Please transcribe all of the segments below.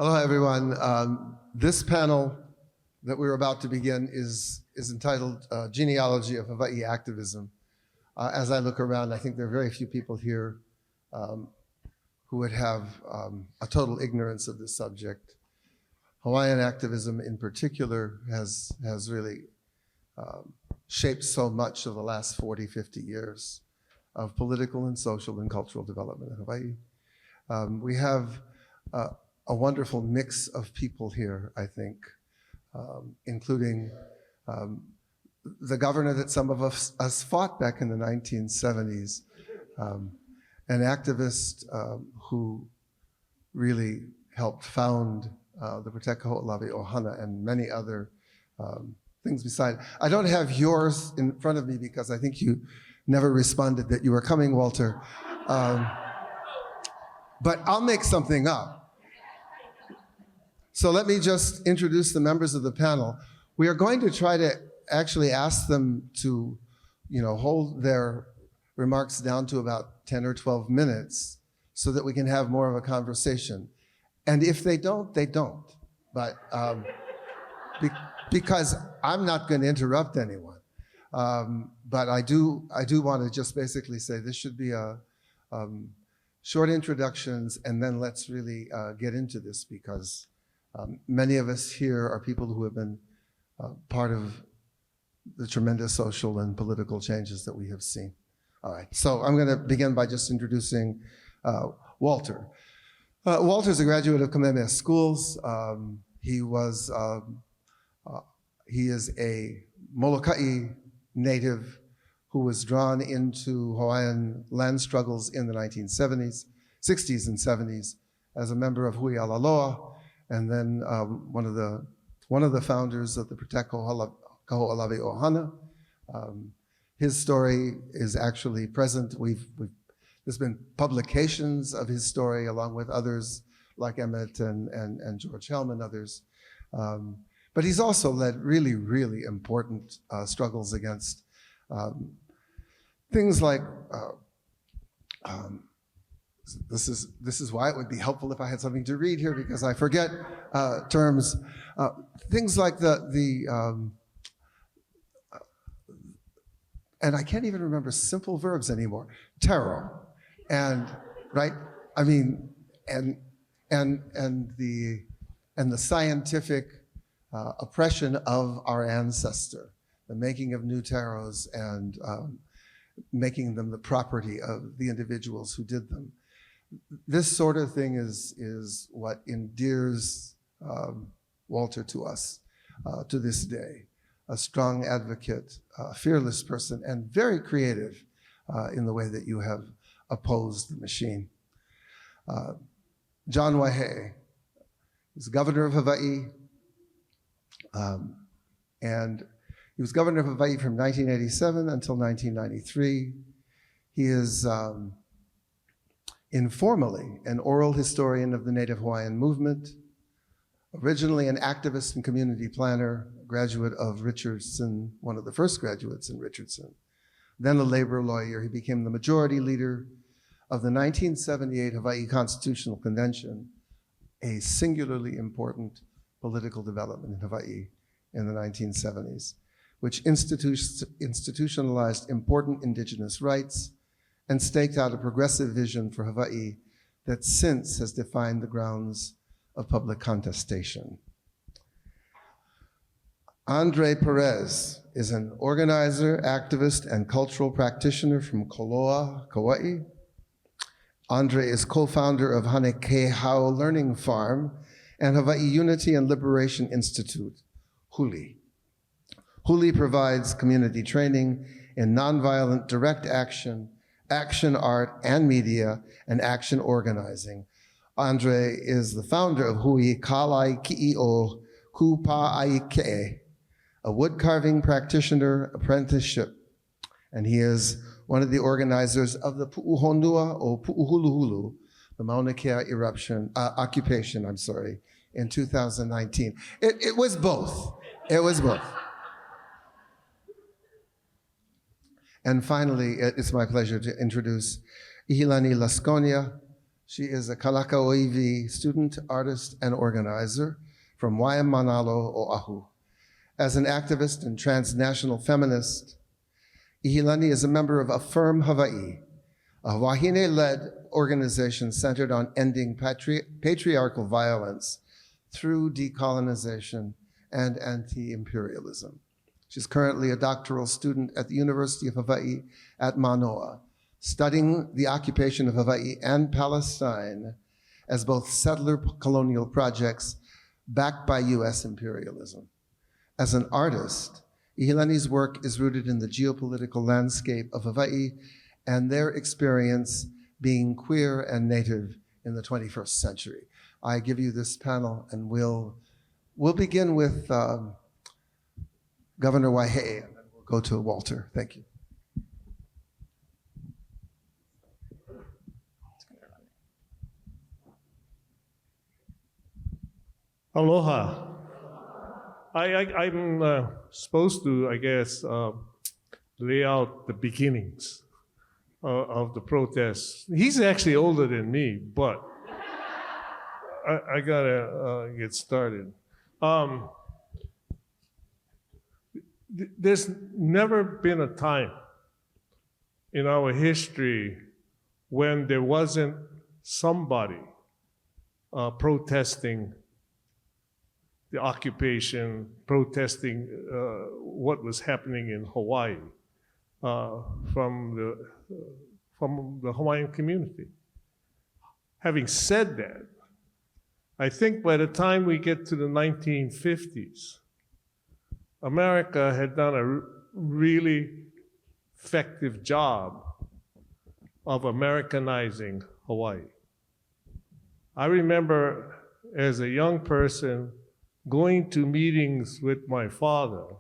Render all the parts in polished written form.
Aloha, everyone. This panel that we're about to begin is entitled Genealogy of Hawaiʻi Activism. As I look around, I think there are very few people here who would have a total ignorance of this subject. Hawaiian activism in particular has really shaped so much of the last 40, 50 years of political and social and cultural development in Hawaii. We have a wonderful mix of people here, I think, including the governor that some of us fought back in the 1970s, an activist who really helped found the Puerto Rico and many other things beside. I don't have yours in front of me because I think you never responded that you were coming, Walter. But I'll make something up. So let me just introduce the members of the panel. We are going to try to actually ask them to, hold their remarks down to about 10 or 12 minutes so that we can have more of a conversation. And if they don't, they don't. But because I'm not going to interrupt anyone. But I do want to just basically say this should be a short introductions, and then let's really get into this, because many of us here are people who have been part of the tremendous social and political changes that we have seen. All right, so I'm going to begin by just introducing Walter. Walter's a graduate of Kamehameha Schools. He is a Molokai native who was drawn into Hawaiian land struggles in the 1970s, 60s and 70s as a member of Hui Alaloa, and then one of the founders of the Protect Ohana. His story is actually present. There's been publications of his story along with others like Emmett and George Helm and others. But he's also led really, really important struggles against things like, this is why it would be helpful if I had something to read here, because I forget terms. Things like and I can't even remember simple verbs anymore. Taro, and right. I mean, and the scientific oppression of our ancestor, the making of new taros and making them the property of the individuals who did them. This sort of thing is what endears Walter to us to this day. A strong advocate, a fearless person, and very creative in the way that you have opposed the machine. John Waiheʻe is governor of Hawaii, and he was governor of Hawaii from 1987 until 1993. He is informally an oral historian of the Native Hawaiian movement, originally an activist and community planner, graduate of Richardson, one of the first graduates in Richardson. Then a labor lawyer, he became the majority leader of the 1978 Hawaii Constitutional Convention, a singularly important political development in Hawaii in the 1970s, which institutionalized important indigenous rights and staked out a progressive vision for Hawaii that since has defined the grounds of public contestation. Andre Perez is an organizer, activist, and cultural practitioner from Koloa, Kauai. Andre is co-founder of Hanekehau Learning Farm and Hawaii Unity and Liberation Institute, Huli. Huli provides community training in nonviolent direct action, action art and media, and action organizing. Andre is the founder of Hui Kalai Ki'io Kupa'aike'e, a wood carving practitioner apprenticeship, and he is one of the organizers of the Pu'uhonua o Pu'uhuluhulu, the Mauna Kea occupation, in 2019. It was both. It was both. And finally, it's my pleasure to introduce ʻIhilani Lasconia. She is a Kamakawiwoʻole student, artist, and organizer from Waimanalo, Oahu. As an activist and transnational feminist, ʻIhilani is a member of Affirm Hawaiʻi, a wahine-led organization centered on ending patriarchal violence through decolonization and anti-imperialism. She's currently a doctoral student at the University of Hawaii at Manoa, studying the occupation of Hawaii and Palestine as both settler colonial projects backed by US imperialism. As an artist, ʻIhilani's work is rooted in the geopolitical landscape of Hawaii and their experience being queer and native in the 21st century. I give you this panel, and we'll begin with Governor Waiheʻe, and then we'll go to Walter. Thank you. Aloha. I'm supposed to, I guess, lay out the beginnings of the protests. He's actually older than me, but I gotta get started. There's never been a time in our history when there wasn't somebody protesting the occupation, protesting what was happening in Hawaii from the Hawaiian community. Having said that, I think by the time we get to the 1950s, America had done a really effective job of Americanizing Hawaii. I remember as a young person going to meetings with my father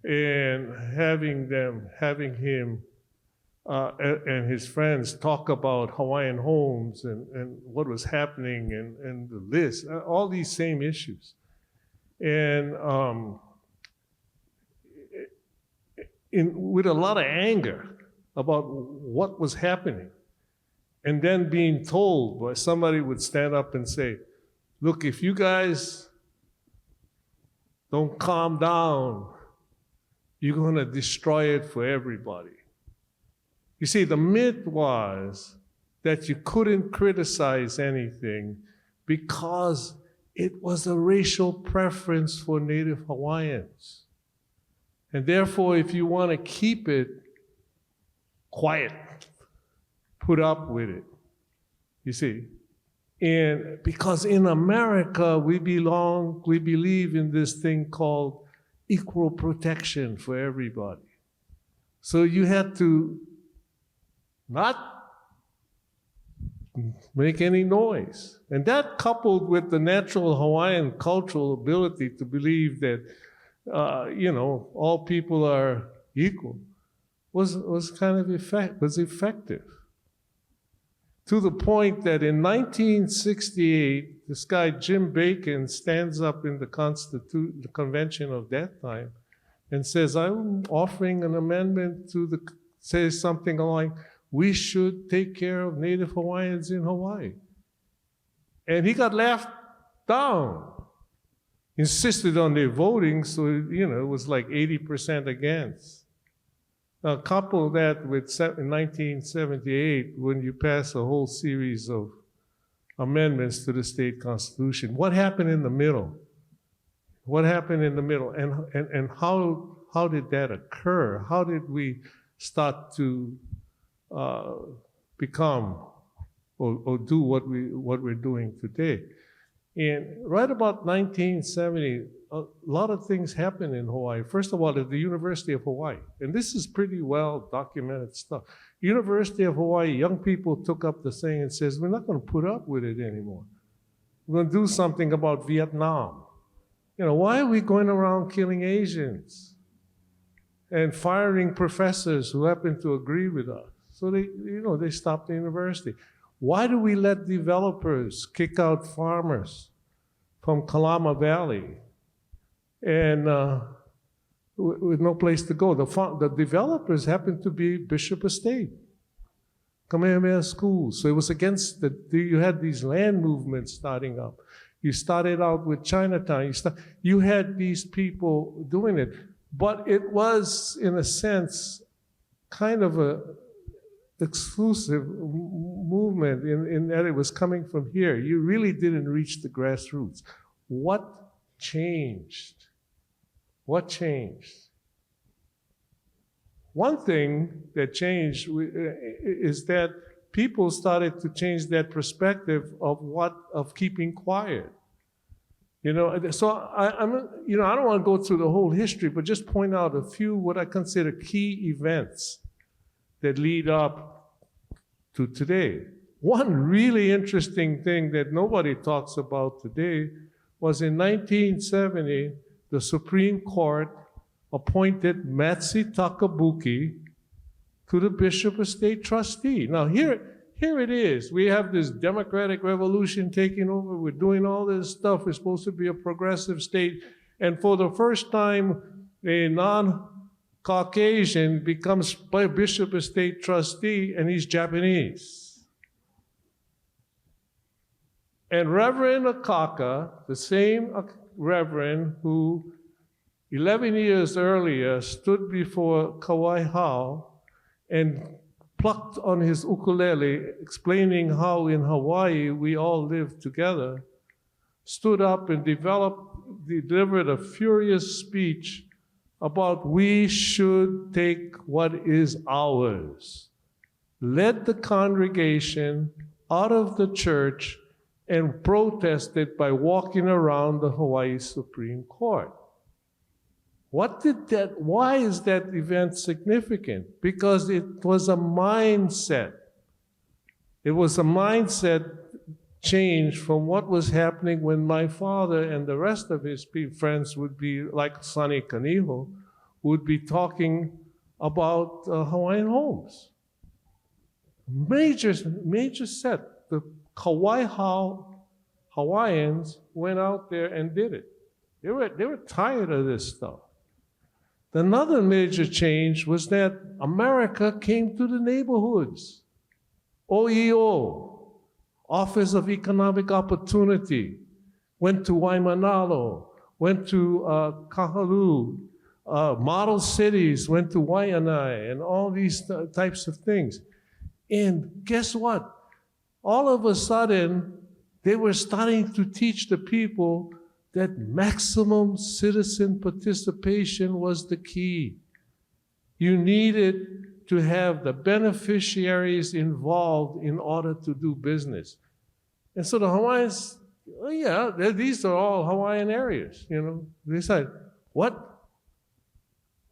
and having him and his friends talk about Hawaiian homes and what was happening and the list, all these same issues. And with a lot of anger about what was happening. And then being told by somebody would stand up and say, look, if you guys don't calm down, you're going to destroy it for everybody. You see, the myth was that you couldn't criticize anything because it was a racial preference for Native Hawaiians. And therefore, if you want to keep it quiet, put up with it, you see. And because in America, we believe in this thing called equal protection for everybody. So you had to not make any noise. And that, coupled with the natural Hawaiian cultural ability to believe that, all people are equal, was effective. To the point that in 1968, this guy Jim Bacon stands up in the convention of that time and says, I'm offering an amendment says something like, we should take care of Native Hawaiians in Hawaii. And he got laughed down. Insisted on their voting, so it was like 80% against. Now, couple that with 1978, when you pass a whole series of amendments to the state constitution. What happened in the middle? What happened in the middle? And how did that occur? How did we start to become or do what we're doing today? And right about 1970, a lot of things happened in Hawaii. First of all, at the University of Hawaii, and this is pretty well documented stuff. University of Hawaii, young people took up the thing and says, we're not going to put up with it anymore. We're going to do something about Vietnam. Why are we going around killing Asians and firing professors who happen to agree with us? So they stopped the university. Why do we let developers kick out farmers from Kalama Valley and with no place to go? The developers happen to be Bishop Estate. Kamehameha schools. So it was against you had these land movements starting up. You started out with Chinatown. You had these people doing it. But it was, in a sense, kind of a exclusive movement in that it was coming from here. You really didn't reach the grassroots. What changed? What changed? One thing that changed is that people started to change their perspective of keeping quiet. So I don't want to go through the whole history, but just point out a few what I consider key events that lead up to today. One really interesting thing that nobody talks about today was in 1970, the Supreme Court appointed Matsi Takabuki to the Bishop Estate trustee. Now here it is. We have this democratic revolution taking over. We're doing all this stuff. We're supposed to be a progressive state. And for the first time, a non-Caucasian becomes Bishop Estate trustee, and he's Japanese. And Reverend Akaka, the same Reverend who 11 years earlier stood before Kauai Hau and plucked on his ukulele, explaining how in Hawaii we all live together, stood up and delivered a furious speech about we should take what is ours, led the congregation out of the church and protested by walking around the Hawaii Supreme Court. Why is that event significant? Because it was a mindset. It was a mindset change from what was happening when my father and the rest of his friends would be, like Sonny Kaniho, would be talking about Hawaiian homes. Major set. The Kauai Hawaiians went out there and did it. They were tired of this stuff. Another major change was that America came to the neighborhoods. OEO, Office of Economic Opportunity, went to Waimanalo, went to Kahalu, model cities, went to Waianae, and all these types of things. And guess what? All of a sudden, they were starting to teach the people that maximum citizen participation was the key. You needed to have the beneficiaries involved in order to do business. And so the Hawaiians, these are all Hawaiian areas, They said, what?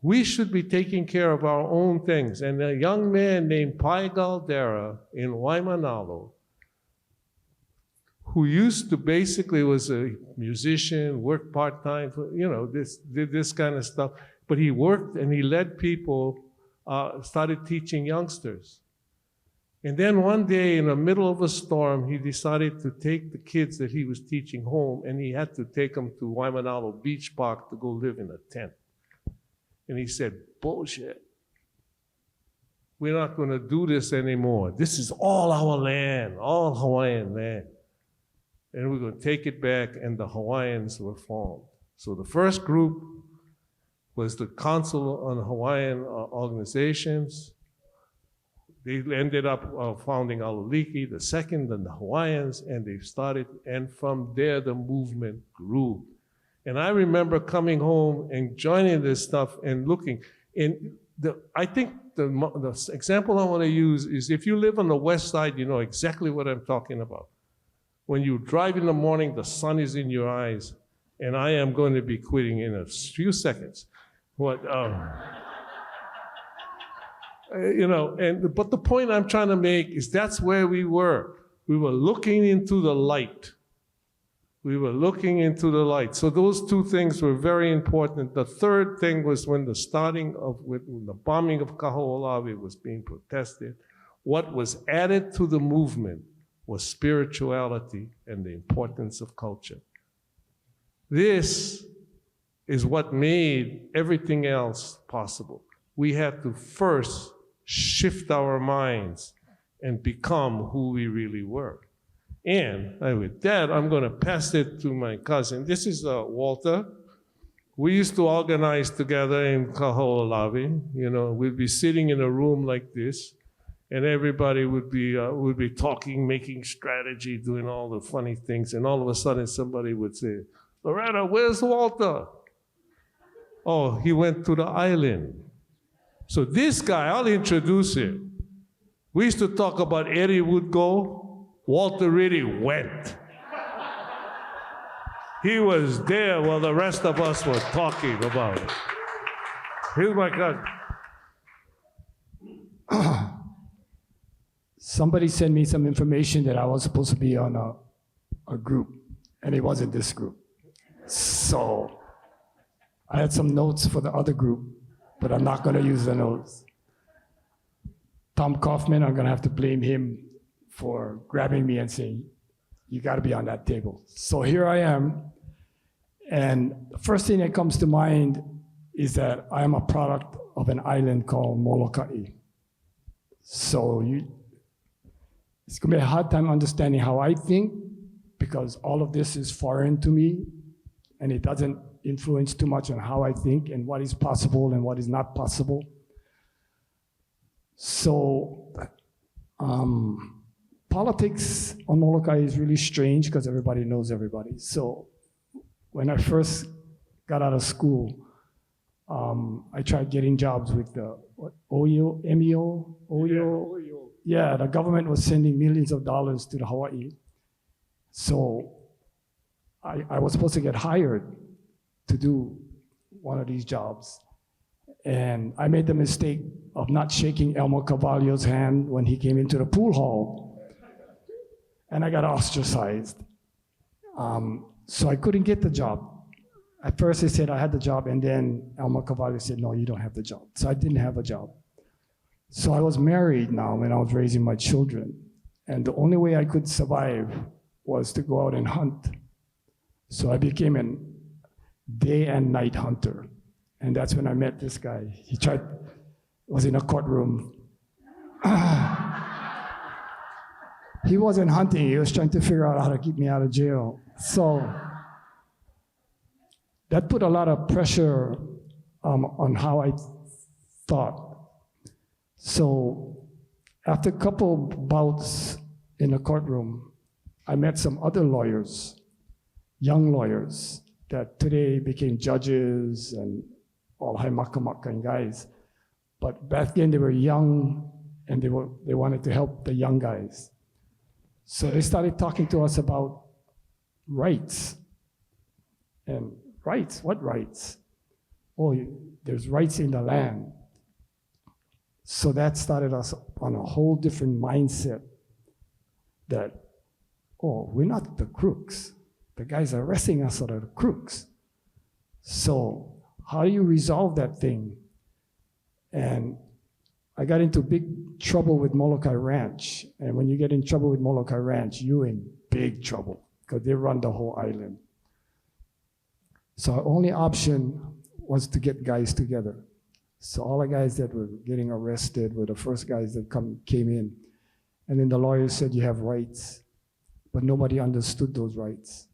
We should be taking care of our own things. And a young man named Pai Galdera in Waimanalo, who used to basically was a musician, worked part-time, did this kind of stuff. But he worked and he led people, started teaching youngsters. And then one day in the middle of a storm, he decided to take the kids that he was teaching home, and he had to take them to Waimanalo Beach Park to go live in a tent. And he said, bullshit. We're not going to do this anymore. This is all our land, all Hawaiian land. And we're going to take it back, and the Hawaiians were formed. So the first group was the Council on Hawaiian Organizations. They ended up founding Aloliki, the second, and the Hawaiians, and they started, and from there the movement grew. And I remember coming home and joining this stuff and looking. And I think the example I want to use is if you live on the west side, you know exactly what I'm talking about. When you drive in the morning, the sun is in your eyes, and I am going to be quitting in a few seconds. But the point I'm trying to make is that's where we were. We were looking into the light. We were looking into the light. So those two things were very important. The third thing was when the bombing of Kahoʻolawe was being protested, what was added to the movement was spirituality and the importance of culture. This is what made everything else possible. We had to first shift our minds and become who we really were. And with that, I'm going to pass it to my cousin. This is Walter. We used to organize together in Kaho'olawe. You know, we'd be sitting in a room like this, and everybody would be talking, making strategy, doing all the funny things. And all of a sudden, somebody would say, "Loretta, where's Walter?" "Oh, he went to the island." So this guy, I'll introduce him. We used to talk about Eddie would go. Walter really went. He was there while the rest of us were talking about it. Here's my cousin. Somebody sent me some information that I was supposed to be on a group, and it wasn't this group. So I had some notes for the other group, but I'm not going to use the notes. Tom Kaufman, I'm going to have to blame him for grabbing me and saying, "You got to be on that table." So here I am, and the first thing that comes to mind is that I am a product of an island called Molokai. So it's going to be a hard time understanding how I think, because all of this is foreign to me, and it doesn't influence too much on how I think and what is possible and what is not possible. So politics on Molokai is really strange because everybody knows everybody. So when I first got out of school, I tried getting jobs with the MEO. Yeah, the government was sending millions of dollars to the Hawaiʻi. So I was supposed to get hired to do one of these jobs. And I made the mistake of not shaking Elmo Cavallo's hand when he came into the pool hall. And I got ostracized. So I couldn't get the job. At first they said I had the job, and then Elmo Cavallo said, "No, you don't have the job." So I didn't have a job. So I was married now when I was raising my children. And the only way I could survive was to go out and hunt. So I became a day and night hunter. And that's when I met this guy. He was in a courtroom. He wasn't hunting, he was trying to figure out how to keep me out of jail. So that put a lot of pressure on how I thought. So after a couple bouts in the courtroom, I met some other lawyers, young lawyers, that today became judges and all high maka guys. But back then they were young and they wanted to help the young guys. So they started talking to us about rights. And rights, what rights? Oh, there's rights in the land. So that started us on a whole different mindset that, oh, we're not the crooks. The guys arresting us are the crooks. So how do you resolve that thing? And I got into big trouble with Molokai Ranch. And when you get in trouble with Molokai Ranch, you're in big trouble because they run the whole island. So our only option was to get guys together. So all the guys that were getting arrested were the first guys that came in. And then the lawyers said, you have rights. But nobody understood those rights.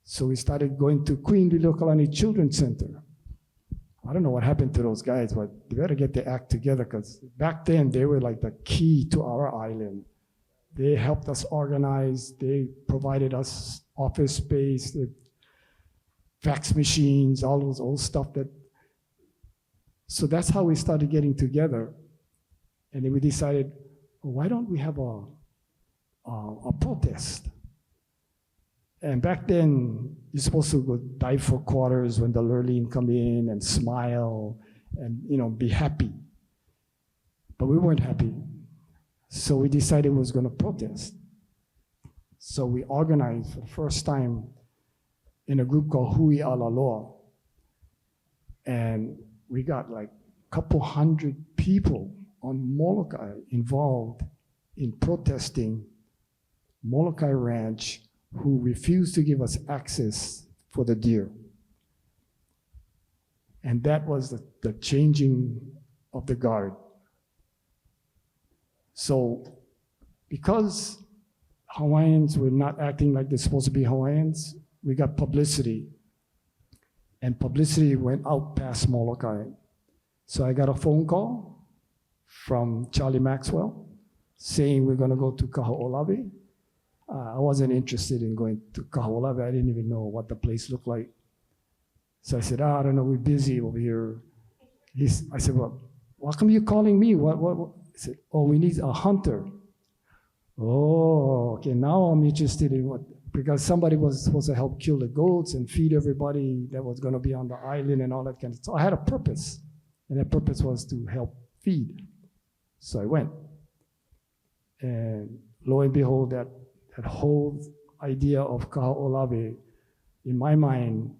So we started going to Queen ʻIhilani Children's Center. I don't know what happened to those guys, but they better get their act together because back then they were like the key to our island. They helped us organize, they provided us office space, fax machines, all those old stuff that. So that's how we started getting together. And then we decided, well, why don't we have a protest? And back then, you're supposed to go dive for quarters when the Lurleen come in and smile and be happy. But we weren't happy. So we decided we was going to protest. So we organized for the first time in a group called Hui Ala Loa. And we got like a couple hundred people on Molokai involved in protesting Molokai Ranch, who refused to give us access for the deer. And that was the changing of the guard. So because Hawaiians were not acting like they're supposed to be Hawaiians, we got publicity. And publicity went out past Molokai. So I got a phone call from Charlie Maxwell saying we're gonna go to Kahoʻolawe. I wasn't interested in going to Kahoʻolawe. I didn't even know what the place looked like. So I said, I don't know, we're busy over here. I said, well, why come you calling me? What? He said, oh, we need a hunter. Oh, okay, now I'm interested in what, because somebody was supposed to help kill the goats and feed everybody that was gonna be on the island and all that kind of stuff. So I had a purpose, and that purpose was to help feed. So I went. And lo and behold, that whole idea of Kahoʻolawe, in my mind,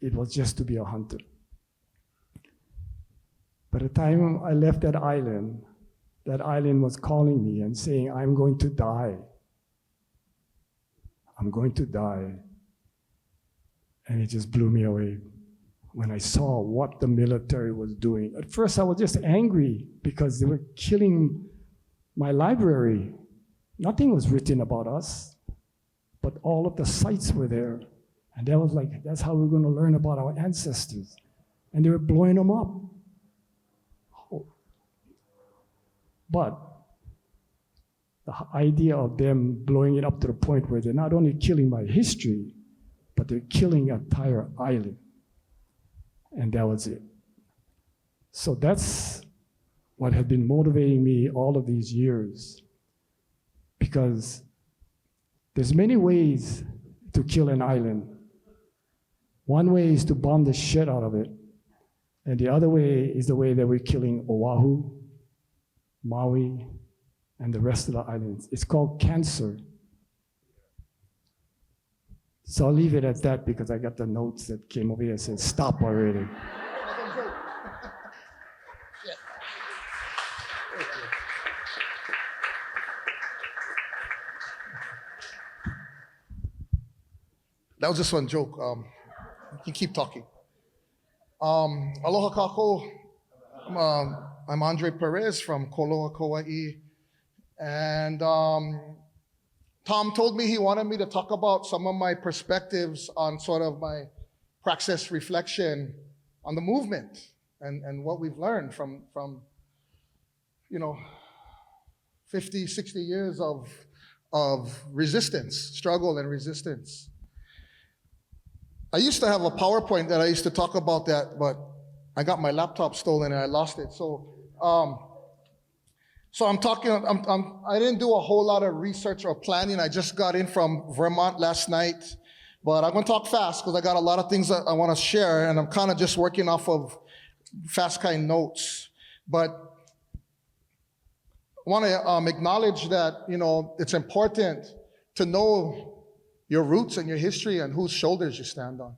it was just to be a hunter. By the time I left that island was calling me and saying, I'm going to die. I'm going to die. And it just blew me away when I saw what the military was doing. At first, I was just angry because they were killing my library. Nothing was written about us, but all of the sites were there. And that was like, that's how we're going to learn about our ancestors. And they were blowing them up. Oh. But the idea of them blowing it up to the point where they're not only killing my history, but they're killing an entire island. And that was it. So that's what had been motivating me all of these years. Because there's many ways to kill an island. One way is to bomb the shit out of it. And the other way is the way that we're killing Oahu, Maui, and the rest of the islands. It's called cancer. So I'll leave it at that because I got the notes that came over here and said, stop already. That was just one joke. You can keep talking. Aloha kākou. I'm Andre Perez from Koloa, Kauai. And Tom told me he wanted me to talk about some of my perspectives on sort of my praxis reflection on the movement and what we've learned from 50, 60 years of resistance, struggle and resistance. I used to have a PowerPoint that I used to talk about that, but I got my laptop stolen and I lost it. So I'm talking, I didn't do a whole lot of research or planning. I just got in from Vermont last night, but I'm gonna talk fast because I got a lot of things that I wanna share and I'm kind of just working off of fast kind notes. But I wanna acknowledge that, it's important to know your roots and your history and whose shoulders you stand on.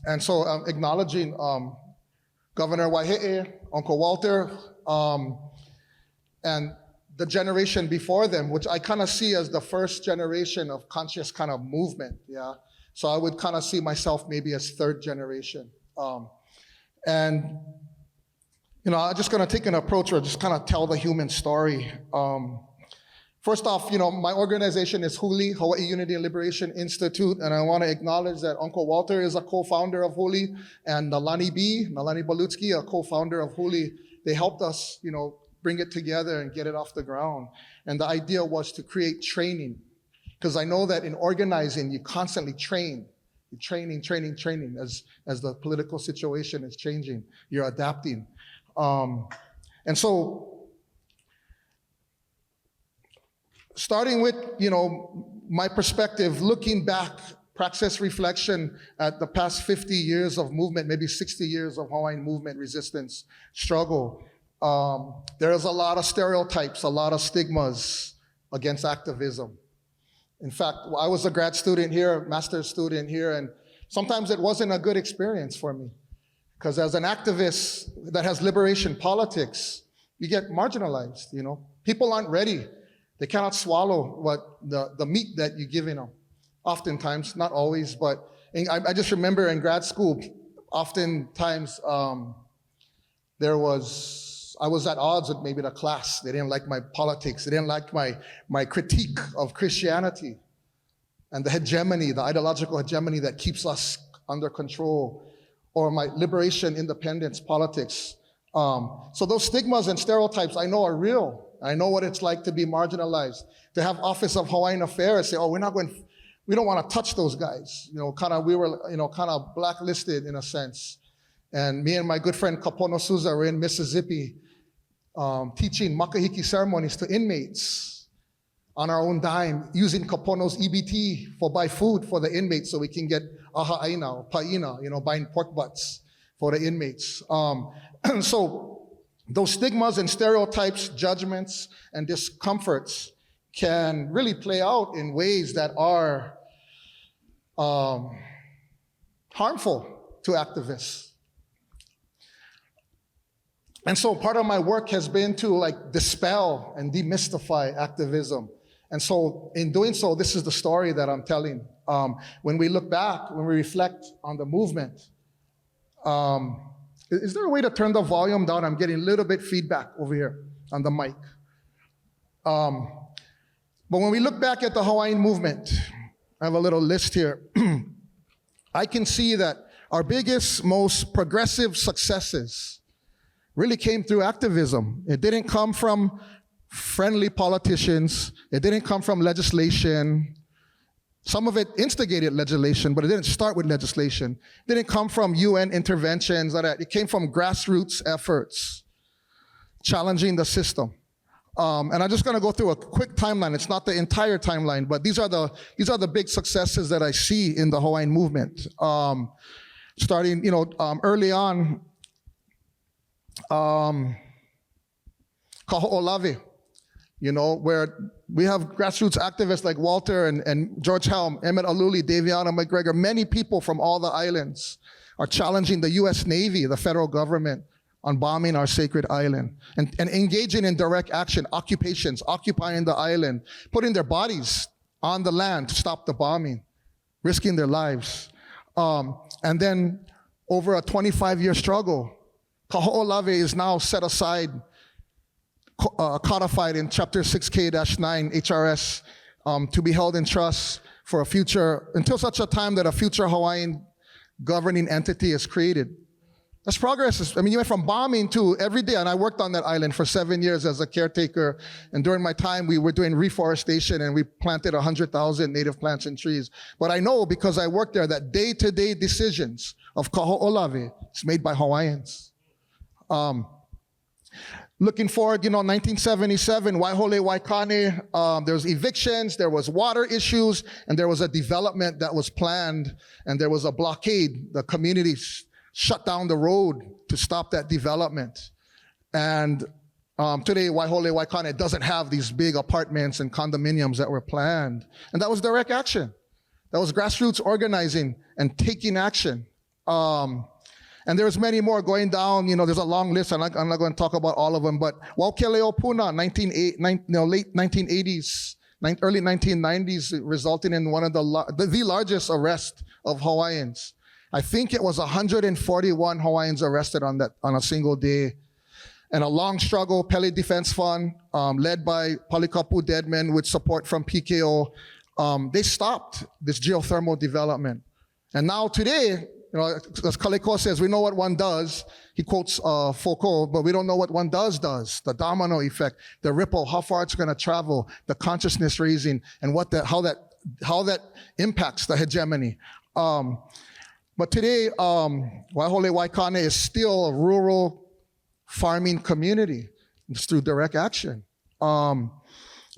And so I'm acknowledging Governor Waiheʻe, Uncle Walter, and the generation before them, which I kind of see as the first generation of conscious kind of movement, yeah? So I would kind of see myself maybe as third generation. And, I'm just gonna take an approach where I just kind of tell the human story. First off, my organization is HULI, Hawaii Unity and Liberation Institute, and I want to acknowledge that Uncle Walter is a co-founder of HULI, and Nalani Balutsky, a co-founder of HULI. They helped us, bring it together and get it off the ground. And the idea was to create training, because I know that in organizing, you constantly train. You're training as the political situation is changing. You're adapting. And so, starting with, my perspective, looking back, praxis reflection at the past 50 years of movement, maybe 60 years of Hawaiian movement, resistance, struggle, there's a lot of stereotypes, a lot of stigmas against activism. In fact, I was a grad student here, master's student here, and sometimes it wasn't a good experience for me. Because as an activist that has liberation politics, you get marginalized, People aren't ready. They cannot swallow what the meat that you're giving them. Oftentimes, not always, but I just remember in grad school, oftentimes there was I was at odds with maybe the class. They didn't like my politics. They didn't like my critique of Christianity and the hegemony, the ideological hegemony that keeps us under control, or my liberation, independence, politics. So those stigmas and stereotypes I know are real. I know what it's like to be marginalized, to have Office of Hawaiian Affairs say, oh, we don't want to touch those guys. We were, kind of blacklisted in a sense. And me and my good friend Kapono Souza were in Mississippi teaching makahiki ceremonies to inmates on our own dime, using Kapono's EBT for buy food for the inmates so we can get aha'aina or pa'ina, buying pork butts for the inmates. So those stigmas and stereotypes, judgments, and discomforts can really play out in ways that are harmful to activists. And so part of my work has been to dispel and demystify activism. And so in doing so, this is the story that I'm telling. When we look back, when we reflect on the movement, is there a way to turn the volume down? I'm getting a little bit feedback over here on the mic. But when we look back at the Hawaiian movement, I have a little list here. I can see that our biggest, most progressive successes really came through activism. It didn't come from friendly politicians. It didn't come from legislation. Some of it instigated legislation, but it didn't start with legislation. It didn't come from UN interventions. It came from grassroots efforts, challenging the system. And I'm just going to go through a quick timeline. It's not the entire timeline, but these are the big successes that I see in the Hawaiian movement. Starting, early on, Kaho'olawe, where we have grassroots activists like Walter and George Helm, Emmett Aluli, Daviana McGregor, many people from all the islands are challenging the US Navy, the federal government, on bombing our sacred island and engaging in direct action, occupations, occupying the island, putting their bodies on the land to stop the bombing, risking their lives. And then over a 25-year struggle, Kaho'olawe is now set aside, codified in Chapter 6K-9 HRS to be held in trust for a future, until such a time that a future Hawaiian governing entity is created. That's progress. You went from bombing to every day, and I worked on that island for 7 years as a caretaker, and during my time we were doing reforestation and we planted 100,000 native plants and trees. But I know, because I worked there, that day-to-day decisions of Kaho'olawe is made by Hawaiians. Looking forward, 1977, Waiheʻe, Waikane, there was evictions, there was water issues, and there was a development that was planned, and there was a blockade. The community shut down the road to stop that development. And today, Waiheʻe, Waikane doesn't have these big apartments and condominiums that were planned. And that was direct action. That was grassroots organizing and taking action. And there's many more going down. There's a long list. I'm not going to talk about all of them. But Waukeleo-Puna, late 1980s, early 1990s, resulting in one of the largest arrest of Hawaiians. I think it was 141 Hawaiians arrested on a single day. And a long struggle, Pele Defense Fund, led by Palikapu Deadman with support from PKO, they stopped this geothermal development. And now today, as Kaleko says, we know what one does. He quotes Foucault, but we don't know what one does. The domino effect, the ripple, how far it's going to travel, the consciousness raising, and how that impacts the hegemony. But today, Waiheʻe, Waikane is still a rural farming community. It's through direct action.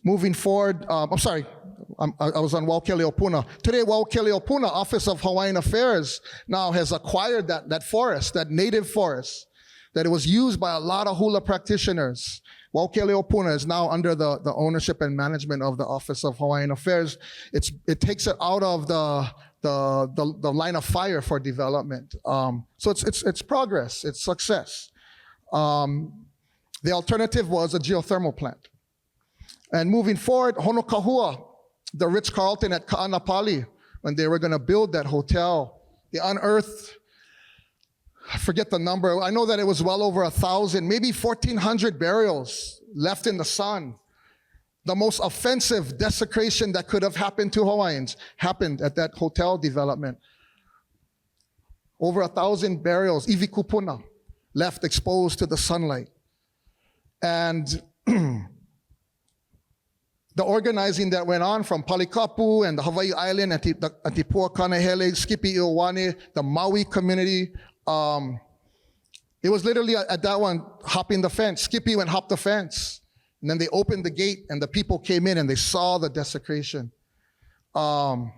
Moving forward, I was on Waukeleo-Puna. Today, Waukeleo-Puna, Office of Hawaiian Affairs, now has acquired that forest, that native forest, that it was used by a lot of hula practitioners. Waukeleo-Puna is now under the ownership and management of the Office of Hawaiian Affairs. It takes it out of the line of fire for development. So it's progress, it's success. The alternative was a geothermal plant. And moving forward, Honokahua, the Ritz-Carlton at Ka'anapali, when they were going to build that hotel, they unearthed I forget the number. I know that it was well over 1,000, maybe 1,400 burials left in the sun. The most offensive desecration that could have happened to Hawaiians happened at that hotel development. Over 1,000 burials, iwi kupuna, left exposed to the sunlight. And the organizing that went on from Palikapu and the Hawaii Island, Atipua Kanehele, Skipi ʻIhilani, the Maui community, it was literally at that one, hopping the fence. Skippy went hop the fence. And then they opened the gate and the people came in and they saw the desecration. And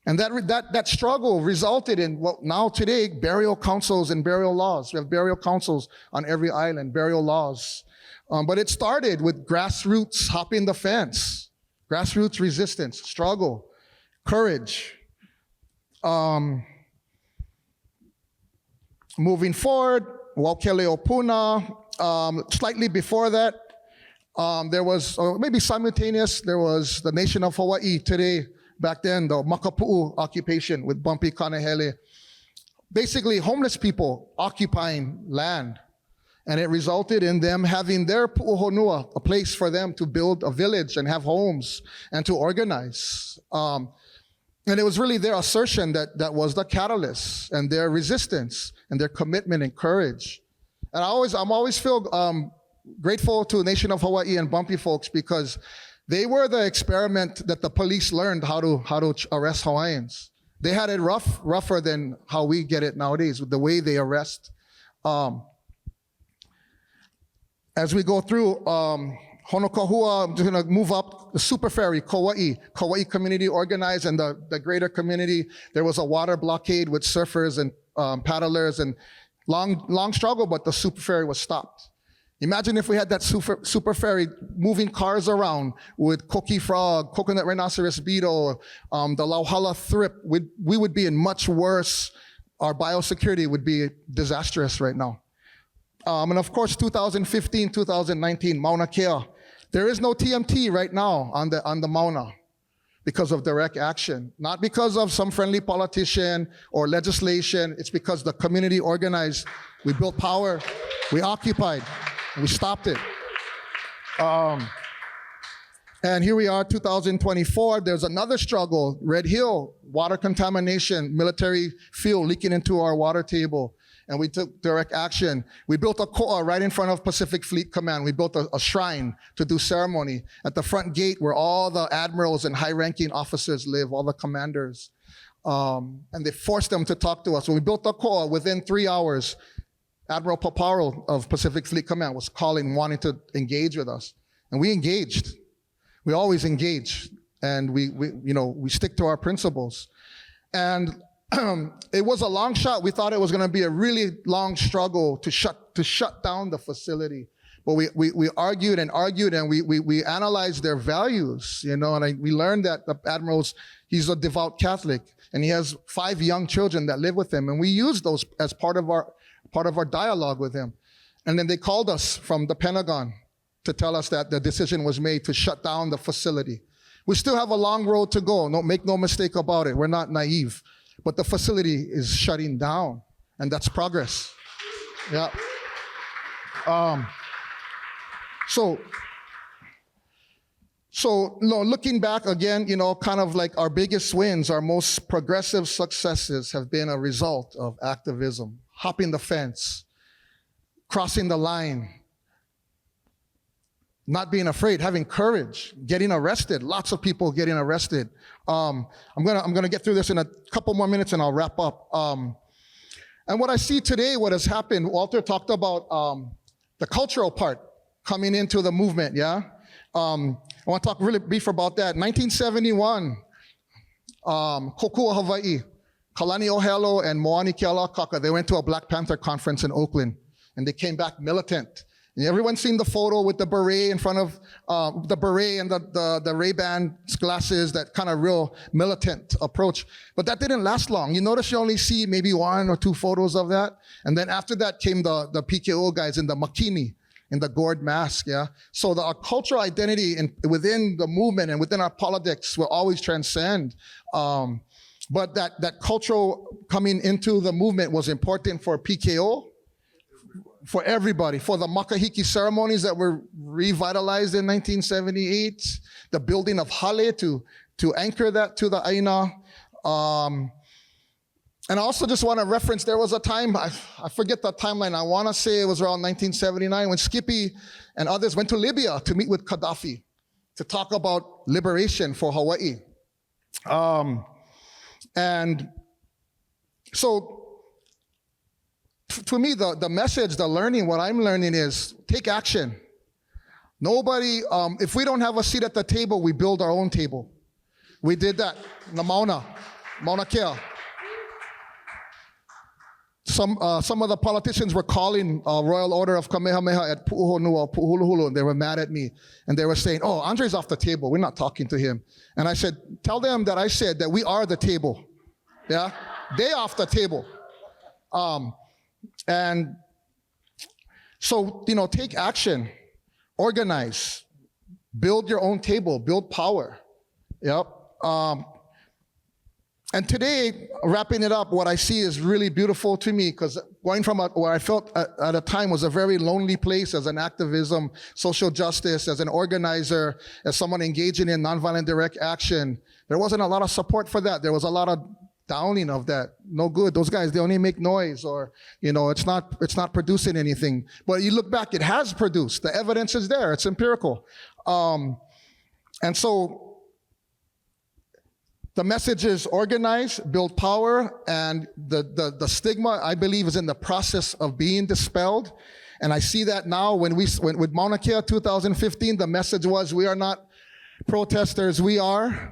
that struggle resulted in what now today, burial councils and burial laws. We have burial councils on every island, burial laws. But it started with grassroots hopping the fence, grassroots resistance, struggle, courage. Moving forward, Waukele Opuna, slightly before that, there was, or maybe simultaneous, there was the nation of Hawaii today, back then, the Makapu'u occupation with Bumpy Kanehele. Basically, homeless people occupying land. And it resulted in them having their pu'uhonua, a place for them to build a village and have homes and to organize. And it was really their assertion that was the catalyst, and their resistance and their commitment and courage. And I'm always feel grateful to the nation of Hawaii and Bumpy folks, because they were the experiment that the police learned how to arrest Hawaiians. They had it rougher than how we get it nowadays with the way they arrest. As we go through, Honokahua, I'm just gonna move up, the super ferry, Kauai community organized, and the greater community. There was a water blockade with surfers and paddlers, and long struggle, but the super ferry was stopped. Imagine if we had that super ferry moving cars around with Koki frog, coconut rhinoceros beetle, the Lauhala thrip. We would be in much worse, our biosecurity would be disastrous right now. And of course, 2015, 2019, Mauna Kea. There is no TMT right now on the Mauna because of direct action. Not because of some friendly politician or legislation. It's because the community organized. We built power. We occupied. We stopped it. And here we are, 2024. There's another struggle. Red Hill, water contamination, military fuel leaking into our water table. And we took direct action. We built a koa right in front of Pacific Fleet Command. We built a shrine to do ceremony at the front gate where all the admirals and high-ranking officers live, all the commanders. And they forced them to talk to us. When we built the koa, within 3 hours, Admiral Paparo of Pacific Fleet Command was calling, wanting to engage with us. And we engaged. We always engage. And we stick to our principles. And it was a long shot. We thought it was going to be a really long struggle to shut down the facility. But we argued and argued, and we analyzed their values, and we learned that the admiral's, he's a devout Catholic, and he has 5 young children that live with him, and we used those as part of our dialogue with him. And then they called us from the Pentagon to tell us that the decision was made to shut down the facility. We still have a long road to go. Make no mistake about it. We're not naive. But the facility is shutting down, and that's progress. Yeah. So looking back again, kind of like our biggest wins, our most progressive successes have been a result of activism, hopping the fence, crossing the line, not being afraid, having courage, getting arrested, lots of people getting arrested. I'm gonna get through this in a couple more minutes and I'll wrap up. And what I see today, what has happened, Walter talked about the cultural part coming into the movement, yeah? I want to talk really brief about that. 1971, Kokua, Hawaii, Kalani Ohelo and Moani Kealakaka, they went to a Black Panther conference in Oakland, and they came back militant. And everyone's seen the photo with the beret in front of the beret and the Ray-Ban glasses, that kind of real militant approach. But that didn't last long. You notice you only see maybe 1 or 2 photos of that. And then after that came the PKO guys in the makini, in the gourd mask, yeah? So our cultural identity within the movement and within our politics will always transcend But that cultural coming into the movement was important for PKO, for everybody, for the makahiki ceremonies that were revitalized in 1978, the building of hale to anchor that to the aina. And I also just want to reference, there was a time, I forget the timeline, I want to say it was around 1979 when Skippy and others went to Libya to meet with Gaddafi to talk about liberation for Hawaii. And so to me, the message, the learning, what I'm learning is take action. Nobody, if we don't have a seat at the table, we build our own table. We did that, na Mauna Kea. Some of the politicians were calling Royal Order of Kamehameha at Pu'uhonua, Pu'uhuluhulu, and they were mad at me. And they were saying, oh, Andre's off the table. We're not talking to him. And I said, tell them that I said that we are the table. Yeah? They off the table. And so, take action, organize, build your own table, build power. Yep. And today, wrapping it up, what I see is really beautiful to me, because going from where I felt at a time was a very lonely place as an activism, social justice, as an organizer, as someone engaging in nonviolent direct action, there wasn't a lot of support for that. There was a lot of downing of that. No good. Those guys, they only make noise, or, it's not producing anything. But you look back, it has produced. The evidence is there. It's empirical. And so, the message is organize, build power, and the stigma, I believe, is in the process of being dispelled. And I see that now with Mauna Kea 2015, the message was, we are not protesters, we are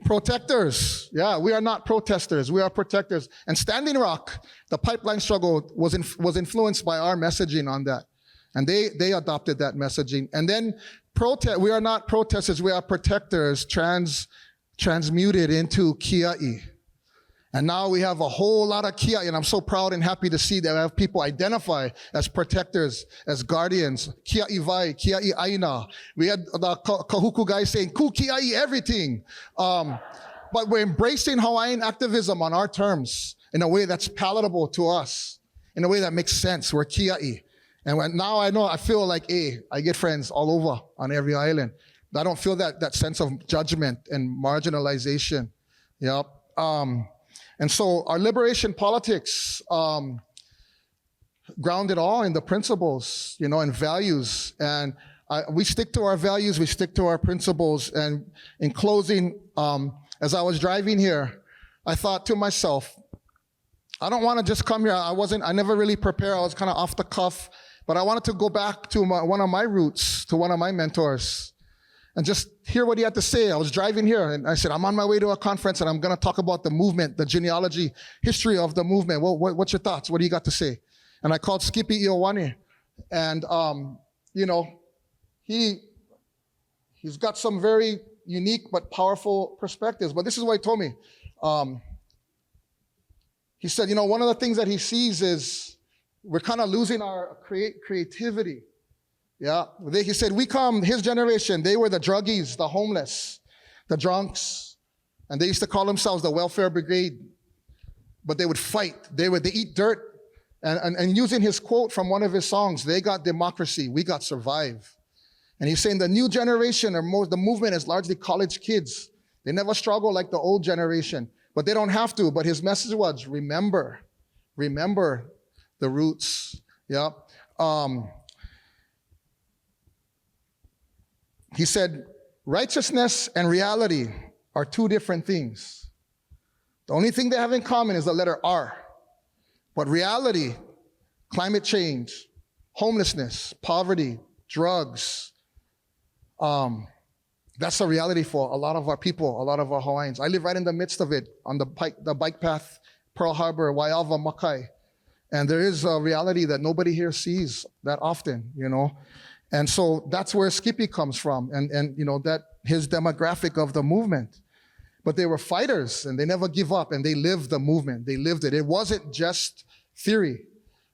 protectors. Yeah, we are not protesters, we are protectors. And Standing Rock, the pipeline struggle was influenced by our messaging on that. And they adopted that messaging. And then we are not protesters, we are protectors, transmuted into kiaʻi. And now we have a whole lot of kiaʻi, and I'm so proud and happy to see that we have people identify as protectors, as guardians. Kiaʻi vai, kiaʻi aina. We had the kahuku guy saying, ku kiaʻi everything. But we're embracing Hawaiian activism on our terms in a way that's palatable to us, in a way that makes sense. We're kiaʻi. And now I feel like, I get friends all over on every island. I don't feel that sense of judgment and marginalization. Yep. And so our liberation politics grounded all in the principles, and values. And we stick to our values, we stick to our principles. And in closing, as I was driving here, I thought to myself, I don't want to just come here. I never really prepared. I was kind of off the cuff. But I wanted to go back to one of my roots, to one of my mentors, and just hear what he had to say. I was driving here, and I said, I'm on my way to a conference, and I'm going to talk about the movement, the genealogy, history of the movement. What's your thoughts? What do you got to say? And I called Skippy ʻIhilani, and, he's got some very unique but powerful perspectives. But this is what he told me. He said, one of the things that he sees is we're kind of losing our creativity. Yeah, he said, his generation, they were the druggies, the homeless, the drunks, and they used to call themselves the welfare brigade, but they would fight. They eat dirt, and using his quote from one of his songs, they got democracy, we got survive. And he's saying the new generation, the movement is largely college kids. They never struggle like the old generation, but they don't have to. But his message was, remember the roots. Yeah. He said, righteousness and reality are two different things. The only thing they have in common is the letter R. But reality, climate change, homelessness, poverty, drugs, that's the reality for a lot of our people, a lot of our Hawaiians. I live right in the midst of it, on the bike path, Pearl Harbor, Waialva, Makai. And there is a reality that nobody here sees that often, And so that's where Skippy comes from, and that his demographic of the movement. But they were fighters, and they never give up, and they lived the movement. They lived it. It wasn't just theory.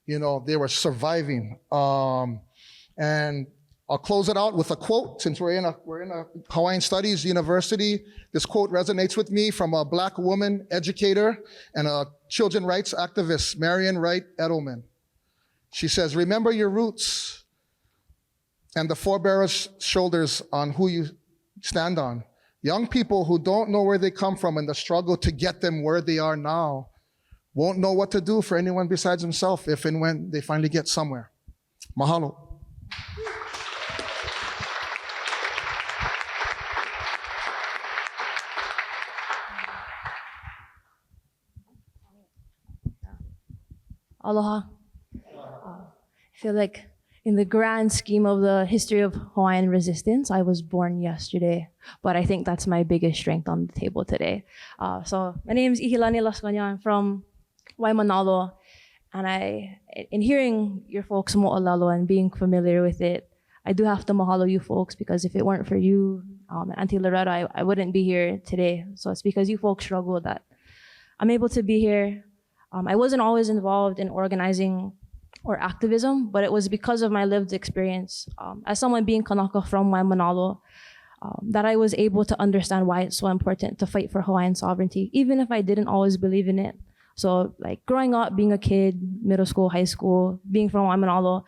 They were surviving. And I'll close it out with a quote, since we're in a Hawaiian Studies University. This quote resonates with me from a Black woman educator and a children's rights activist, Marian Wright Edelman. She says, "Remember your roots and the forebearers' shoulders on who you stand on. Young people who don't know where they come from and the struggle to get them where they are now won't know what to do for anyone besides themselves if and when they finally get somewhere." Mahalo. Aloha. I feel like in the grand scheme of the history of Hawaiian resistance, I was born yesterday, but I think that's my biggest strength on the table today. So my name is ʻIhilani Lasconia. I'm from Waimanalo, and in hearing your folks mo'olelo and being familiar with it, I do have to mahalo you folks, because if it weren't for you, Auntie Loretta, I wouldn't be here today. So it's because you folks struggled that I'm able to be here. I wasn't always involved in organizing or activism, but it was because of my lived experience as someone being Kanaka from Waimanalo that I was able to understand why it's so important to fight for Hawaiian sovereignty, even if I didn't always believe in it. So like growing up, being a kid, middle school, high school, being from Waimanalo,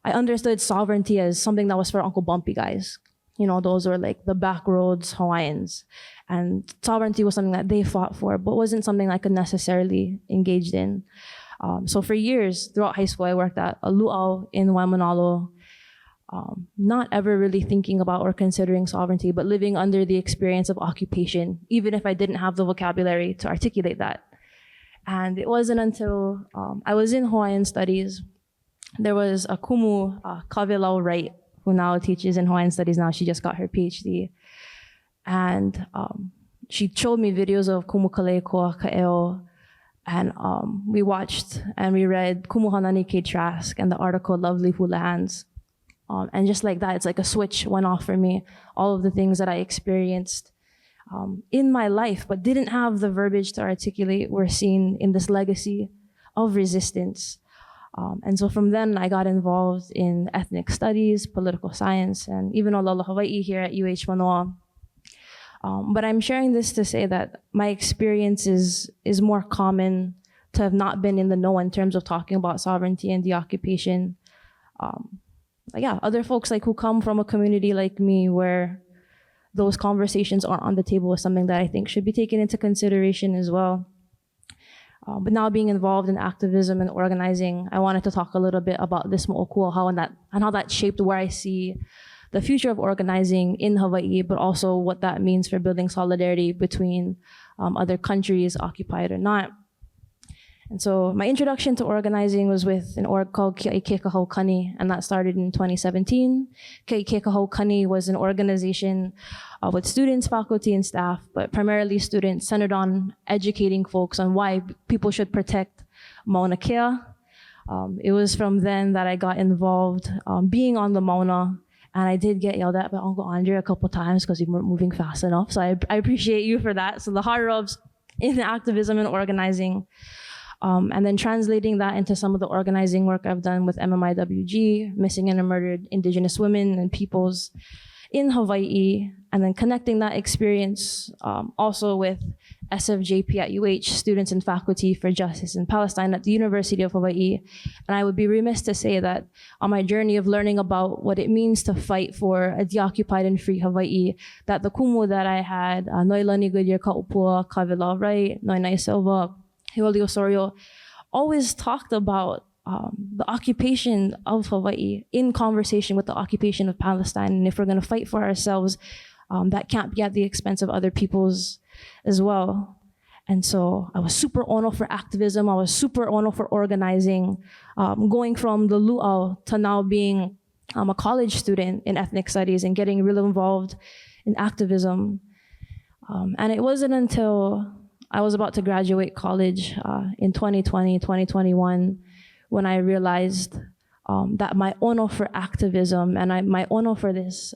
I understood sovereignty as something that was for Uncle Bumpy guys. You know, those were like the backroads Hawaiians. And sovereignty was something that they fought for, but wasn't something I could necessarily engage in. So for years, throughout high school, I worked at a luau in Waimanalo, not ever really thinking about or considering sovereignty, but living under the experience of occupation, even if I didn't have the vocabulary to articulate that. And it wasn't until I was in Hawaiian studies, there was a kumu, Kawelau Ritte, who now teaches in Hawaiian studies now. She just got her PhD. And she showed me videos of Kumu Kalei Koa Ka'eo, and we watched and we read Kumu Hanani Ke Trask and the article Lovely Hula Hands. And just like that, it's like a switch went off for me. All of the things that I experienced in my life, but didn't have the verbiage to articulate, were seen in this legacy of resistance. And so from then, I got involved in ethnic studies, political science, and even Olala Hawaiʻi here at UH Manoa. But I'm sharing this to say that my experience is more common to have not been in the know in terms of talking about sovereignty and deoccupation. Other folks like who come from a community like me where those conversations aren't on the table is something that I think should be taken into consideration as well. But now being involved in activism and organizing, I wanted to talk a little bit about this mo'okua and how that shaped where I see the future of organizing in Hawaii, but also what that means for building solidarity between other countries, occupied or not. And so my introduction to organizing was with an org called Keikahau, and that started in 2017. Keikahau was an organization with students, faculty, and staff, but primarily students, centered on educating folks on why people should protect Mauna Kea. It was from then that I got involved being on the Mauna, and I did get yelled at by Uncle Andre a couple times because we weren't moving fast enough. So I appreciate you for that. So the hard rubs in activism and organizing. And then translating that into some of the organizing work I've done with MMIWG, Missing and Murdered Indigenous Women and Peoples in Hawaii, and then connecting that experience also with SFJP at UH, Students and Faculty for Justice in Palestine at the University of Hawaii. And I would be remiss to say that on my journey of learning about what it means to fight for a deoccupied and free Hawaii, that the kumu that I had, Noilani Goodyear Ka'upua, Kawelau Ritte, Noinai Silva, Hioli Osorio, always talked about the occupation of Hawaii in conversation with the occupation of Palestine. And if we're going to fight for ourselves, that can't be at the expense of other peoples as well. And so I was super ono for activism. I was super ono for organizing, going from the luau to now being a college student in ethnic studies and getting really involved in activism. And it wasn't until I was about to graduate college in 2020, 2021, when I realized that my ono for activism and my ono for this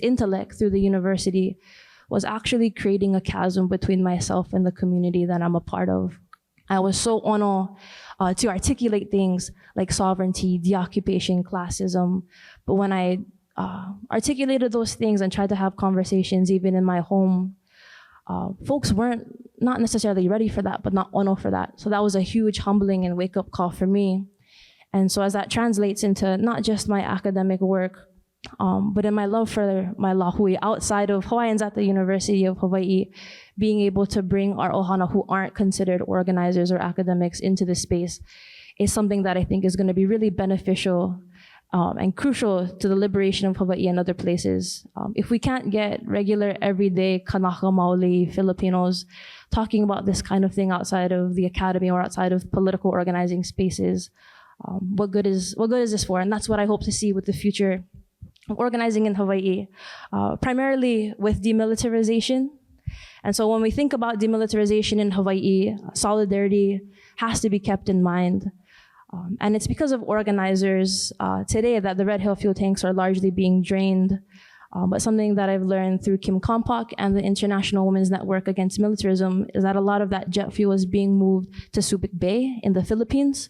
intellect through the university was actually creating a chasm between myself and the community that I'm a part of. I was so ono to articulate things like sovereignty, deoccupation, classism. But when I articulated those things and tried to have conversations even in my home, folks weren't not necessarily ready for that, but not ono for that. So that was a huge humbling and wake-up call for me. And so as that translates into not just my academic work, but in my love for my Lāhui outside of Hawaiians at the University of Hawaii, being able to bring our ohana who aren't considered organizers or academics into this space is something that I think is going to be really beneficial and crucial to the liberation of Hawaii and other places. If we can't get regular, everyday Kanaka Maoli Filipinos talking about this kind of thing outside of the academy or outside of political organizing spaces, what good is this for? And that's what I hope to see with the future of organizing in Hawaii, primarily with demilitarization. And so when we think about demilitarization in Hawaii, solidarity has to be kept in mind. And it's because of organizers today that the Red Hill fuel tanks are largely being drained. But something that I've learned through Kim Kompak and the International Women's Network Against Militarism is that a lot of that jet fuel is being moved to Subic Bay in the Philippines.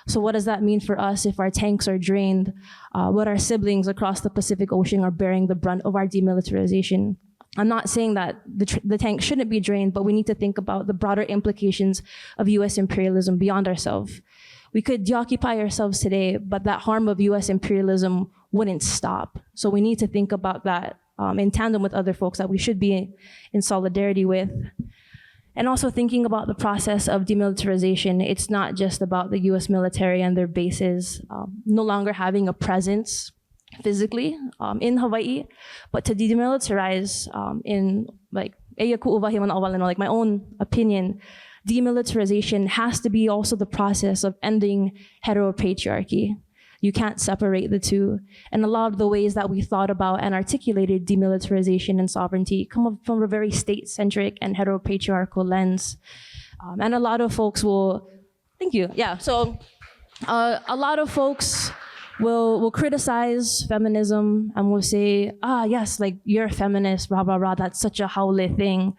So what does that mean for us if our tanks are drained? What our siblings across the Pacific Ocean are bearing the brunt of our demilitarization? I'm not saying that the tank shouldn't be drained, but we need to think about the broader implications of US imperialism beyond ourselves. We could deoccupy ourselves today, but that harm of US imperialism wouldn't stop. So we need to think about that in tandem with other folks that we should be in solidarity with. And also thinking about the process of demilitarization, it's not just about the US military and their bases no longer having a presence physically in Hawaii, but to demilitarize in like my own opinion, demilitarization has to be also the process of ending heteropatriarchy. You can't separate the two. And a lot of the ways that we thought about and articulated demilitarization and sovereignty come up from a very state-centric and heteropatriarchal lens. And a lot of folks will, thank you, yeah. So a lot of folks will criticize feminism and will say, yes, like you're a feminist, rah, rah, rah, that's such a haole thing.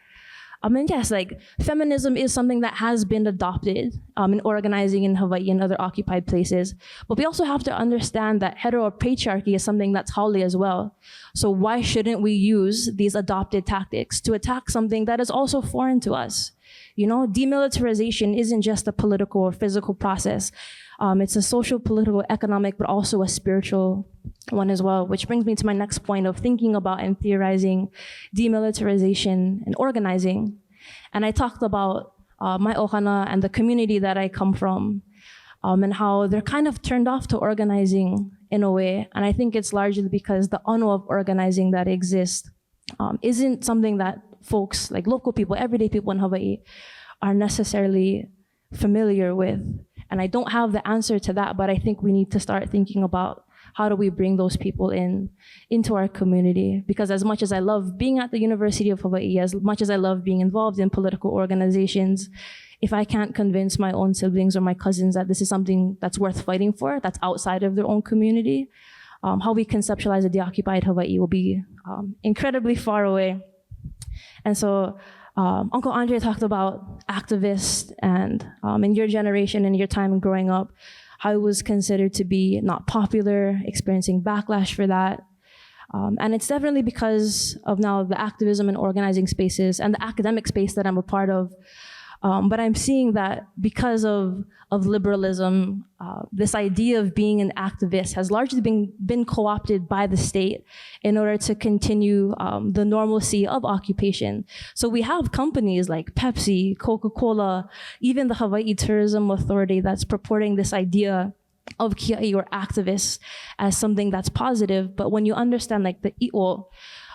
And yes, like feminism is something that has been adopted in organizing in Hawaii and other occupied places. But we also have to understand that heteropatriarchy is something that's haole as well. So why shouldn't we use these adopted tactics to attack something that is also foreign to us? You know, demilitarization isn't just a political or physical process. It's a social, political, economic, but also a spiritual one as well, which brings me to my next point of thinking about and theorizing demilitarization and organizing. And I talked about my ohana and the community that I come from and how they're kind of turned off to organizing in a way. And I think it's largely because the ono of organizing that exists isn't something that folks, like local people, everyday people in Hawaii, are necessarily familiar with. And I don't have the answer to that, but I think we need to start thinking about how do we bring those people into our community? Because as much as I love being at the University of Hawaii, as much as I love being involved in political organizations, if I can't convince my own siblings or my cousins that this is something that's worth fighting for, that's outside of their own community, how we conceptualize a deoccupied Hawaii will be incredibly far away. And so Uncle Andre talked about activists and in your generation and your time growing up, how it was considered to be not popular, experiencing backlash for that. And it's definitely because of now the activism and organizing spaces and the academic space that I'm a part of. But I'm seeing that because of liberalism, this idea of being an activist has largely been co-opted by the state in order to continue the normalcy of occupation. So we have companies like Pepsi, Coca-Cola, even the Hawaii Tourism Authority that's purporting this idea of kia'i or activists as something that's positive. But when you understand like the i'o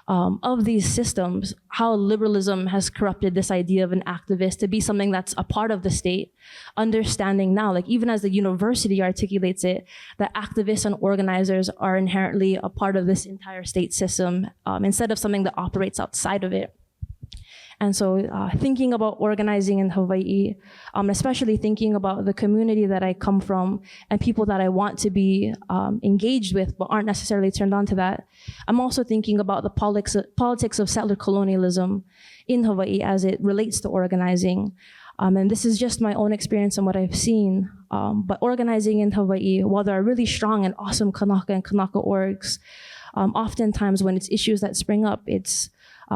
of these systems, how liberalism has corrupted this idea of an activist to be something that's a part of the state, understanding now, like even as the university articulates it, that activists and organizers are inherently a part of this entire state system instead of something that operates outside of it. And so thinking about organizing in Hawaii, especially thinking about the community that I come from and people that I want to be engaged with but aren't necessarily turned on to that, I'm also thinking about the politics of settler colonialism in Hawaii as it relates to organizing. And this is just my own experience and what I've seen. But organizing in Hawaii, while there are really strong and awesome Kanaka and Kanaka orgs, oftentimes when it's issues that spring up, it's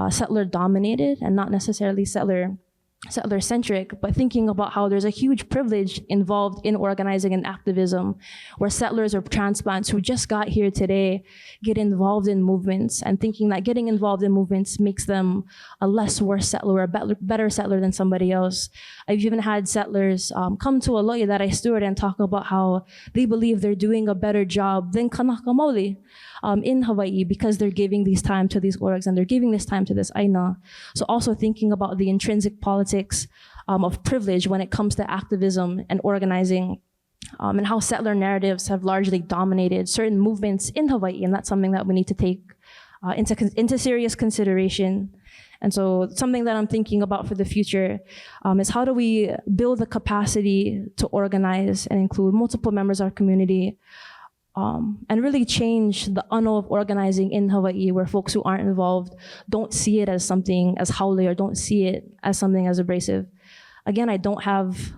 settler dominated and not necessarily settler-centric, but thinking about how there's a huge privilege involved in organizing and activism, where settlers or transplants who just got here today get involved in movements, and thinking that getting involved in movements makes them a less worse settler or a better settler than somebody else. I've even had settlers come to a lo'i that I steward and talk about how they believe they're doing a better job than Kamakawiwoʻole in Hawaii because they're giving these time to these orgs and they're giving this time to this aina. So also thinking about the intrinsic politics of privilege when it comes to activism and organizing, and how settler narratives have largely dominated certain movements in Hawaii, and that's something that we need to take into serious consideration. And so something that I'm thinking about for the future is how do we build the capacity to organize and include multiple members of our community, and really change the ano of organizing in Hawaii, where folks who aren't involved don't see it as something as haole or don't see it as something as abrasive. Again, I don't have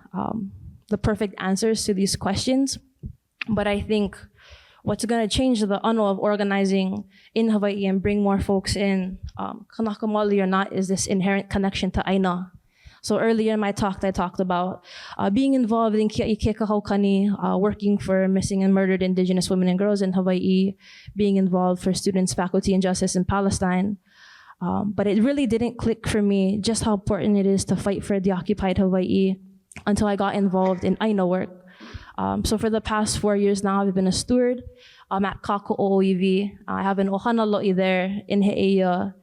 the perfect answers to these questions, but I think what's going to change the ano of organizing in Hawaii and bring more folks in, Kanaka or not, is this inherent connection to aina. So earlier in my talk, I talked about being involved in Kiaʻi Kekahaukani, working for missing and murdered Indigenous women and girls in Hawaii, being involved for students, faculty, and justice in Palestine. But it really didn't click for me just how important it is to fight for the occupied Hawaii until I got involved in aina work. So for the past 4 years now, I've been a steward at Kakoʻoiwi. I have an ohana lo'i there in He'eia.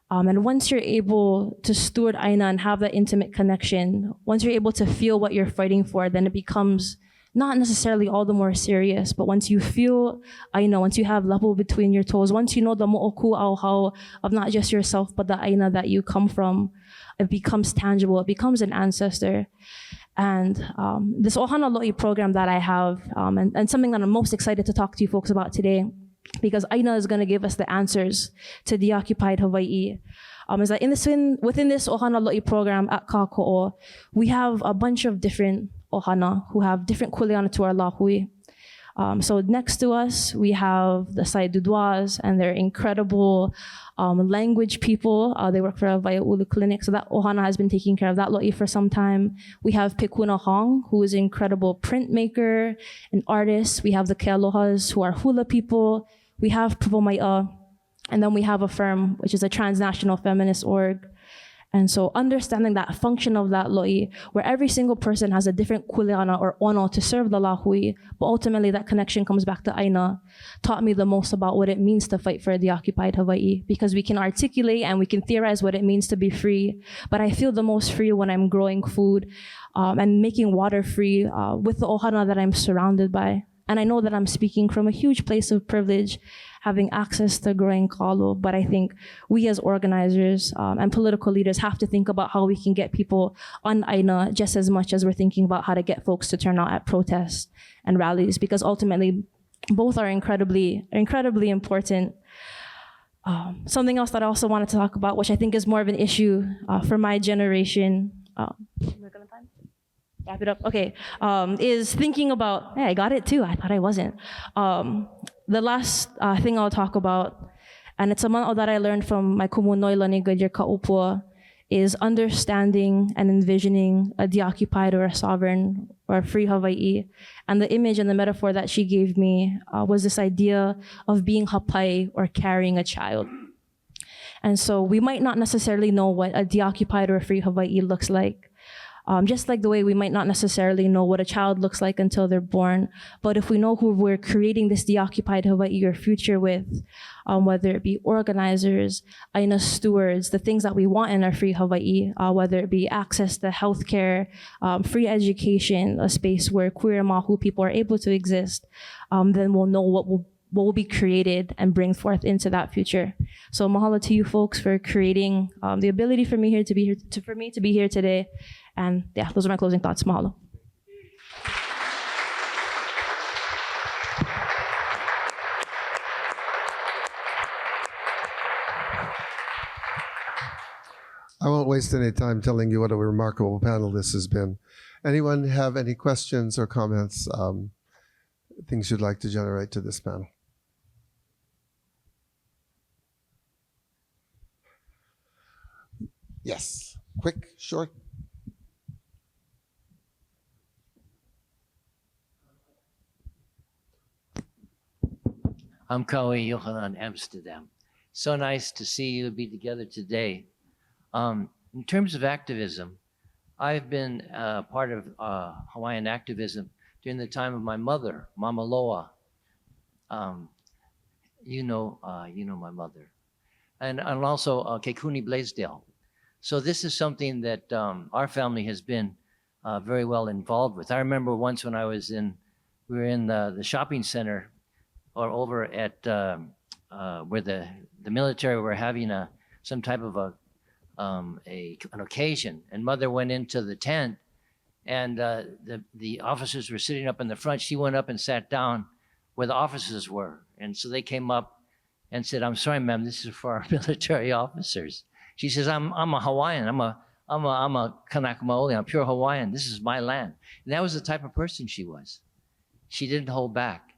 And once you're able to steward aina and have that intimate connection, once you're able to feel what you're fighting for, then it becomes not necessarily all the more serious. But once you feel aina, once you have level between your toes, once you know the mo'oku auhau of not just yourself, but the aina that you come from, it becomes tangible, it becomes an ancestor. And this ohana lo'i program that I have, and something that I'm most excited to talk to you folks about today, because aina is going to give us the answers to the occupied Hawaii, is that within this ohana lo'i program at Kāko'o, we have a bunch of different ohana who have different kuleana to our Lāhui. So next to us, we have the Saiduduas, and they're incredible language people. They work for a Waiheʻe clinic, so that ohana has been taking care of that lo'i for some time. We have Pekuna Hong, who is an incredible printmaker and artist. We have the Kealohas, who are hula people. We have Puwamai'a, and then we have Affirm, which is a transnational feminist org. And so understanding that function of that lo'i, where every single person has a different kuleana or ono to serve the Lāhui, but ultimately that connection comes back to aina, taught me the most about what it means to fight for the occupied Hawaii, because we can articulate and we can theorize what it means to be free, but I feel the most free when I'm growing food and making water free with the ohana that I'm surrounded by. And I know that I'm speaking from a huge place of privilege, having access to growing kalo, but I think we as organizers and political leaders have to think about how we can get people on aina just as much as we're thinking about how to get folks to turn out at protests and rallies, because ultimately both are incredibly important. Something else that I also wanted to talk about, which I think is more of an issue for my generation, wrap it up. Okay, is thinking about, hey, I got it too. I thought I wasn't. The last thing I'll talk about, and it's a mana'o that I learned from my kumu noilani Goodyear Ka'upua, is understanding and envisioning a deoccupied or a sovereign or a free Hawaii. And the image and the metaphor that she gave me was this idea of being hapai or carrying a child. And so we might not necessarily know what a deoccupied or a free Hawaii looks like. Just like the way we might not necessarily know what a child looks like until they're born. But if we know who we're creating this deoccupied Hawaii or future with, whether it be organizers, aina stewards, the things that we want in our free Hawaii, whether it be access to healthcare, free education, a space where queer and mahu people are able to exist, then we'll know what will what will be created and bring forth into that future. So mahalo to you folks for creating the ability for me to be here today. And yeah, those are my closing thoughts. Mahalo. I won't waste any time telling you what a remarkable panel this has been. Anyone have any questions or comments, things you'd like to generate to this panel? Yes, quick, short. I'm Kamakawiwoʻole, Amsterdam. So nice to see you be together today. In terms of activism, I've been part of Hawaiian activism during the time of my mother, Mama Loa. You know my mother, and also Kekuni Blaisdell. So this is something that our family has been very well involved with. I remember once when we were in the shopping center, or over at where the military were having some type of an occasion, and Mother went into the tent, and the officers were sitting up in the front. She went up and sat down where the officers were, and so they came up and said, "I'm sorry, ma'am, this is for our military officers." She says, "I'm a Hawaiian. I'm a Kamakawiwoʻole. I'm pure Hawaiian. This is my land." And that was the type of person she was. She didn't hold back.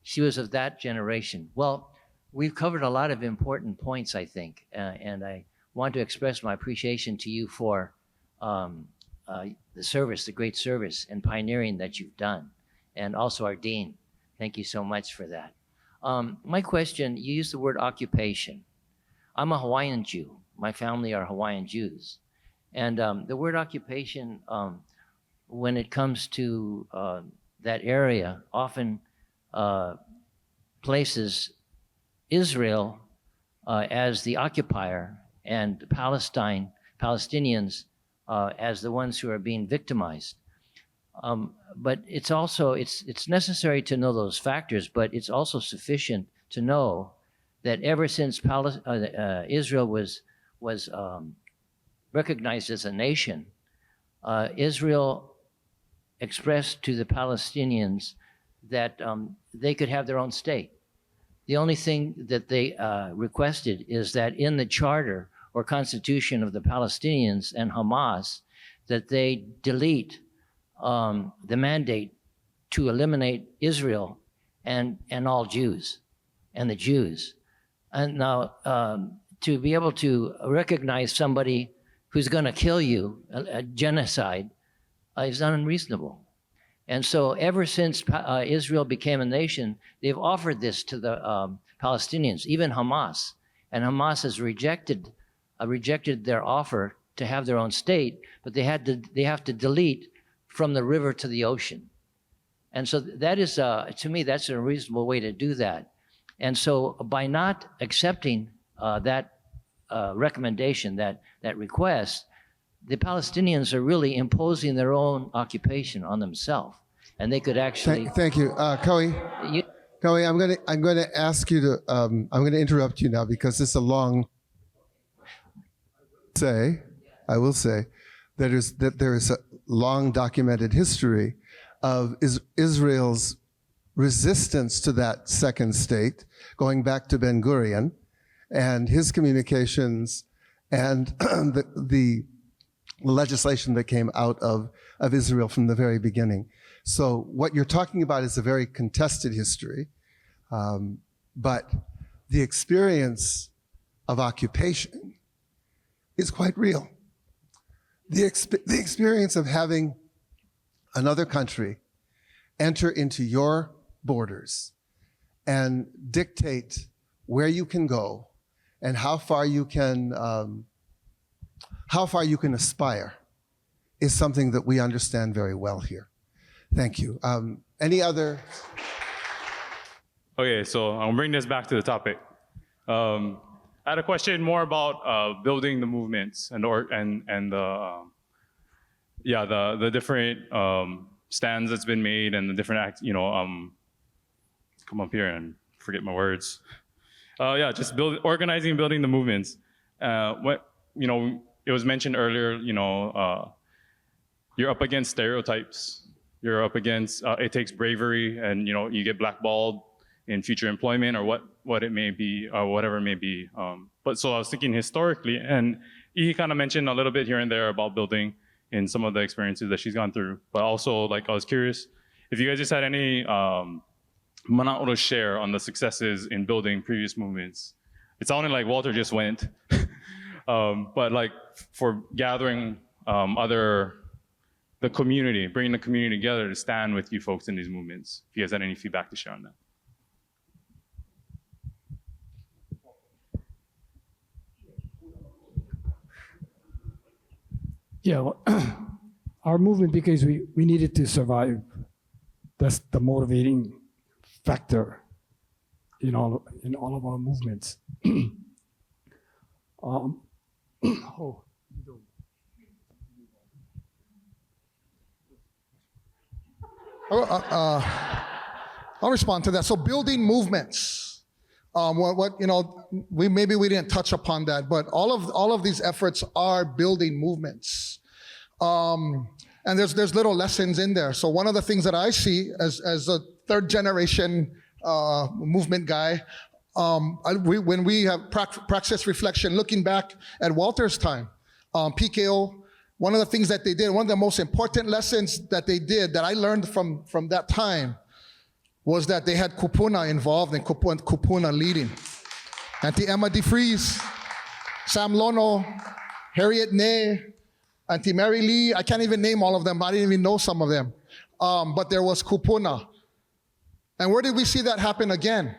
She was of that generation. Well, we've covered a lot of important points, I think, and I want to express my appreciation to you for the service, the great service and pioneering that you've done, and also our dean. Thank you so much for that. My question, you used the word occupation. I'm a Hawaiian Jew. My family are Hawaiian Jews. And the word occupation, when it comes to that area, often places Israel as the occupier and Palestinians as the ones who are being victimized. But it's also, it's necessary to know those factors, but it's also sufficient to know that ever since Israel was recognized as a nation, Israel expressed to the Palestinians that they could have their own state. The only thing that they requested is that in the charter or constitution of the Palestinians and Hamas, that they delete the mandate to eliminate Israel and all Jews and the Jews. And now to be able to recognize somebody who's going to kill you, a genocide, is unreasonable. And so ever since Israel became a nation, they've offered this to the Palestinians, even Hamas. And Hamas has rejected their offer to have their own state, but they have to delete from the river to the ocean. And so that is, to me, that's a reasonable way to do that. And so by not accepting that recommendation, that request, the Palestinians are really imposing their own occupation on themselves, and they could actually. Thank you, Koe. Koe, I'm going to ask you to. I'm going to interrupt you now because this is a long. I will say that there is a long documented history of Israel's resistance to that second state, going back to Ben Gurion and his communications and the legislation that came out of Israel from the very beginning. So what you're talking about is a very contested history, but the experience of occupation is quite real. The experience of having another country enter into your borders and dictate where you can go and how far you can aspire is something that we understand very well here. Thank you. Any other? Okay, so I'll bring this back to the topic. I had a question more about building the movements and the different stands that's been made and the different come up here and forget my words. Yeah, just organizing and building the movements. What, you know, it was mentioned earlier, you know, you're up against stereotypes. You're up against, it takes bravery, and, you know, you get blackballed in future employment or what it may be, or whatever it may be. But so I was thinking historically, and he kind of mentioned a little bit here and there about building in some of the experiences that she's gone through. But also, like, I was curious if you guys just had any mana'o to share on the successes in building previous movements. It sounded like Walter just went, but like for gathering the community, bringing the community together to stand with you folks in these movements. If you guys had any feedback to share on that. Yeah, well, our movement, because we needed to survive. That's the motivating factor in all of our movements. I'll respond to that. So building movements. What you know, we didn't touch upon that, but all of these efforts are building movements. And there's little lessons in there. So one of the things that I see as a third generation movement guy, when we have praxis reflection, looking back at Walter's time, PKO, one of the things that they did, one of the most important lessons that they did that I learned from that time was that they had kupuna involved and kupuna leading. Auntie Emma DeFries, Sam Lono, Harriet Ney, Auntie Mary Lee, I can't even name all of them. I didn't even know some of them. But there was kupuna. And where did we see that happen again?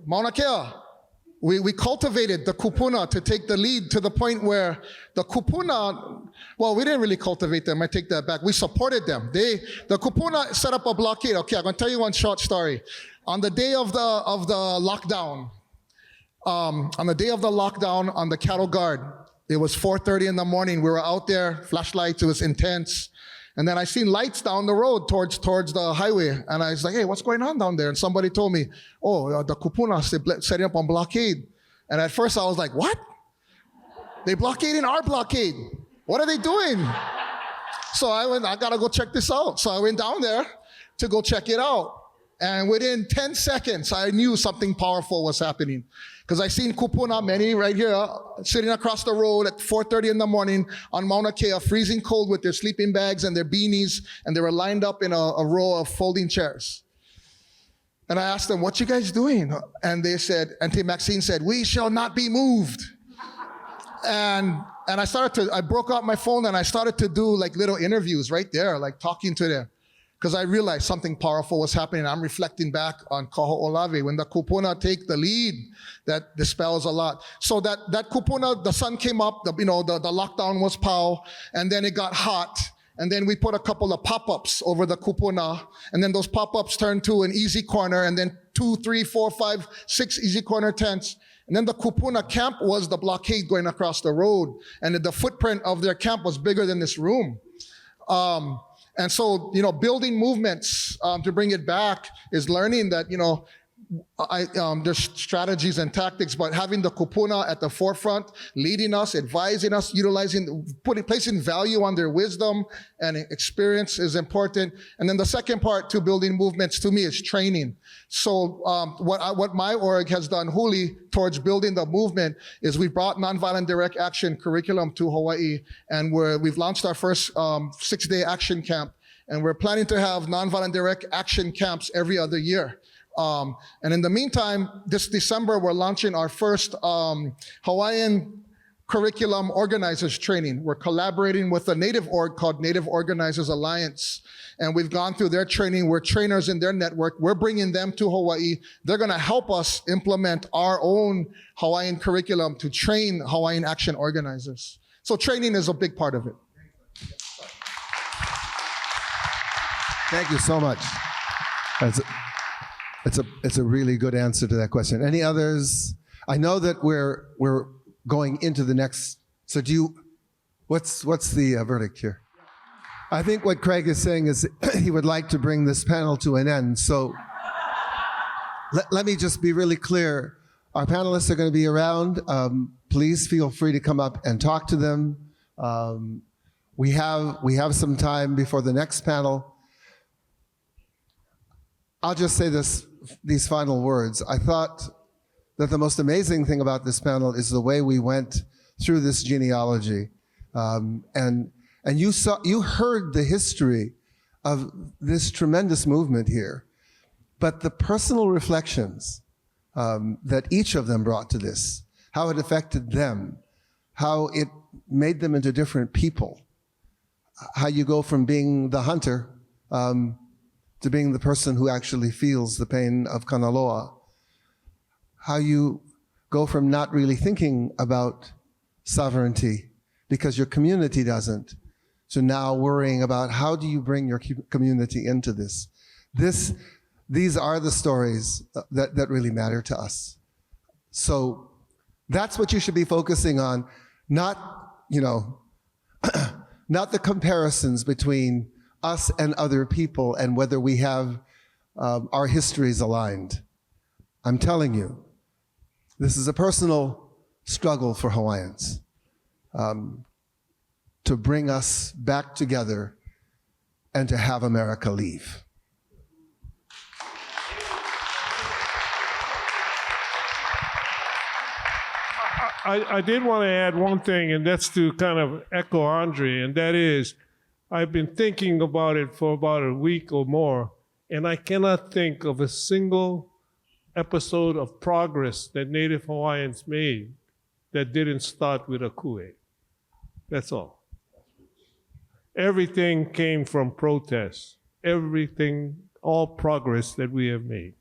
Mauna Kea. We cultivated the kupuna to take the lead to the point where the kupuna, well, we didn't really cultivate them. I take that back. We supported them. The kupuna set up a blockade. Okay, I'm going to tell you one short story. On the day of the lockdown, on the cattle guard, it was 4:30 in the morning. We were out there, flashlights. It was intense. And then I seen lights down the road towards the highway. And I was like, hey, what's going on down there? And somebody told me, oh, the kupuna setting up on blockade. And at first I was like, what? They blockading our blockade. What are they doing? So I got to go check this out. So I went down there to go check it out. And within 10 seconds, I knew something powerful was happening. Because I seen kupuna, many right here, sitting across the road at 4:30 in the morning on Mauna Kea, freezing cold with their sleeping bags and their beanies, and they were lined up in a row of folding chairs. And I asked them, what you guys doing? And they said, Auntie Maxine said, we shall not be moved. And I broke out my phone and I started to do like little interviews right there, like talking to them. Because I realized something powerful was happening. I'm reflecting back on Kaho'olawe. When the kupuna take the lead, that dispels a lot. So that kupuna, the sun came up, the lockdown was pow, and then it got hot. And then we put a couple of pop-ups over the kupuna, and then those pop-ups turned to an easy corner, and then 2, 3, 4, 5, 6 easy corner tents. And then the kupuna camp was the blockade going across the road. And the footprint of their camp was bigger than this room. And so, building movements, to bring it back, is learning that, there's strategies and tactics, but having the kupuna at the forefront, leading us, advising us, placing value on their wisdom and experience is important. And then the second part to building movements to me is training. So what my org has done, Huli, towards building the movement is we brought nonviolent direct action curriculum to Hawaii, and we've launched our first 6-day action camp, and we're planning to have nonviolent direct action camps every other year. And in the meantime, this December, we're launching our first Hawaiian curriculum organizers training. We're collaborating with a Native org called Native Organizers Alliance. And we've gone through their training. We're trainers in their network. We're bringing them to Hawaii. They're going to help us implement our own Hawaiian curriculum to train Hawaiian action organizers. So training is a big part of it. Thank you so much. It's a really good answer to that question. Any others? I know that we're going into the next. So what's the verdict here? I think what Craig is saying is he would like to bring this panel to an end. So let me just be really clear. Our panelists are going to be around. Please feel free to come up and talk to them. We have some time before the next panel. I'll just say these final words. I thought that the most amazing thing about this panel is the way we went through this genealogy. And you heard the history of this tremendous movement here, but the personal reflections that each of them brought to this, how it affected them, how it made them into different people, how you go from being the hunter to being the person who actually feels the pain of Kanaloa, how you go from not really thinking about sovereignty because your community doesn't, to now worrying about how do you bring your community into this. These are the stories that really matter to us. So that's what you should be focusing on, not, not the comparisons between us and other people and whether we have our histories aligned. I'm telling you, this is a personal struggle for Hawaiians to bring us back together and to have America leave. I did want to add one thing, and that's to kind of echo Andre, and that is, I've been thinking about it for about a week or more, and I cannot think of a single episode of progress that Native Hawaiians made that didn't start with a ku'e. That's all. Everything came from protests. Everything, all progress that we have made.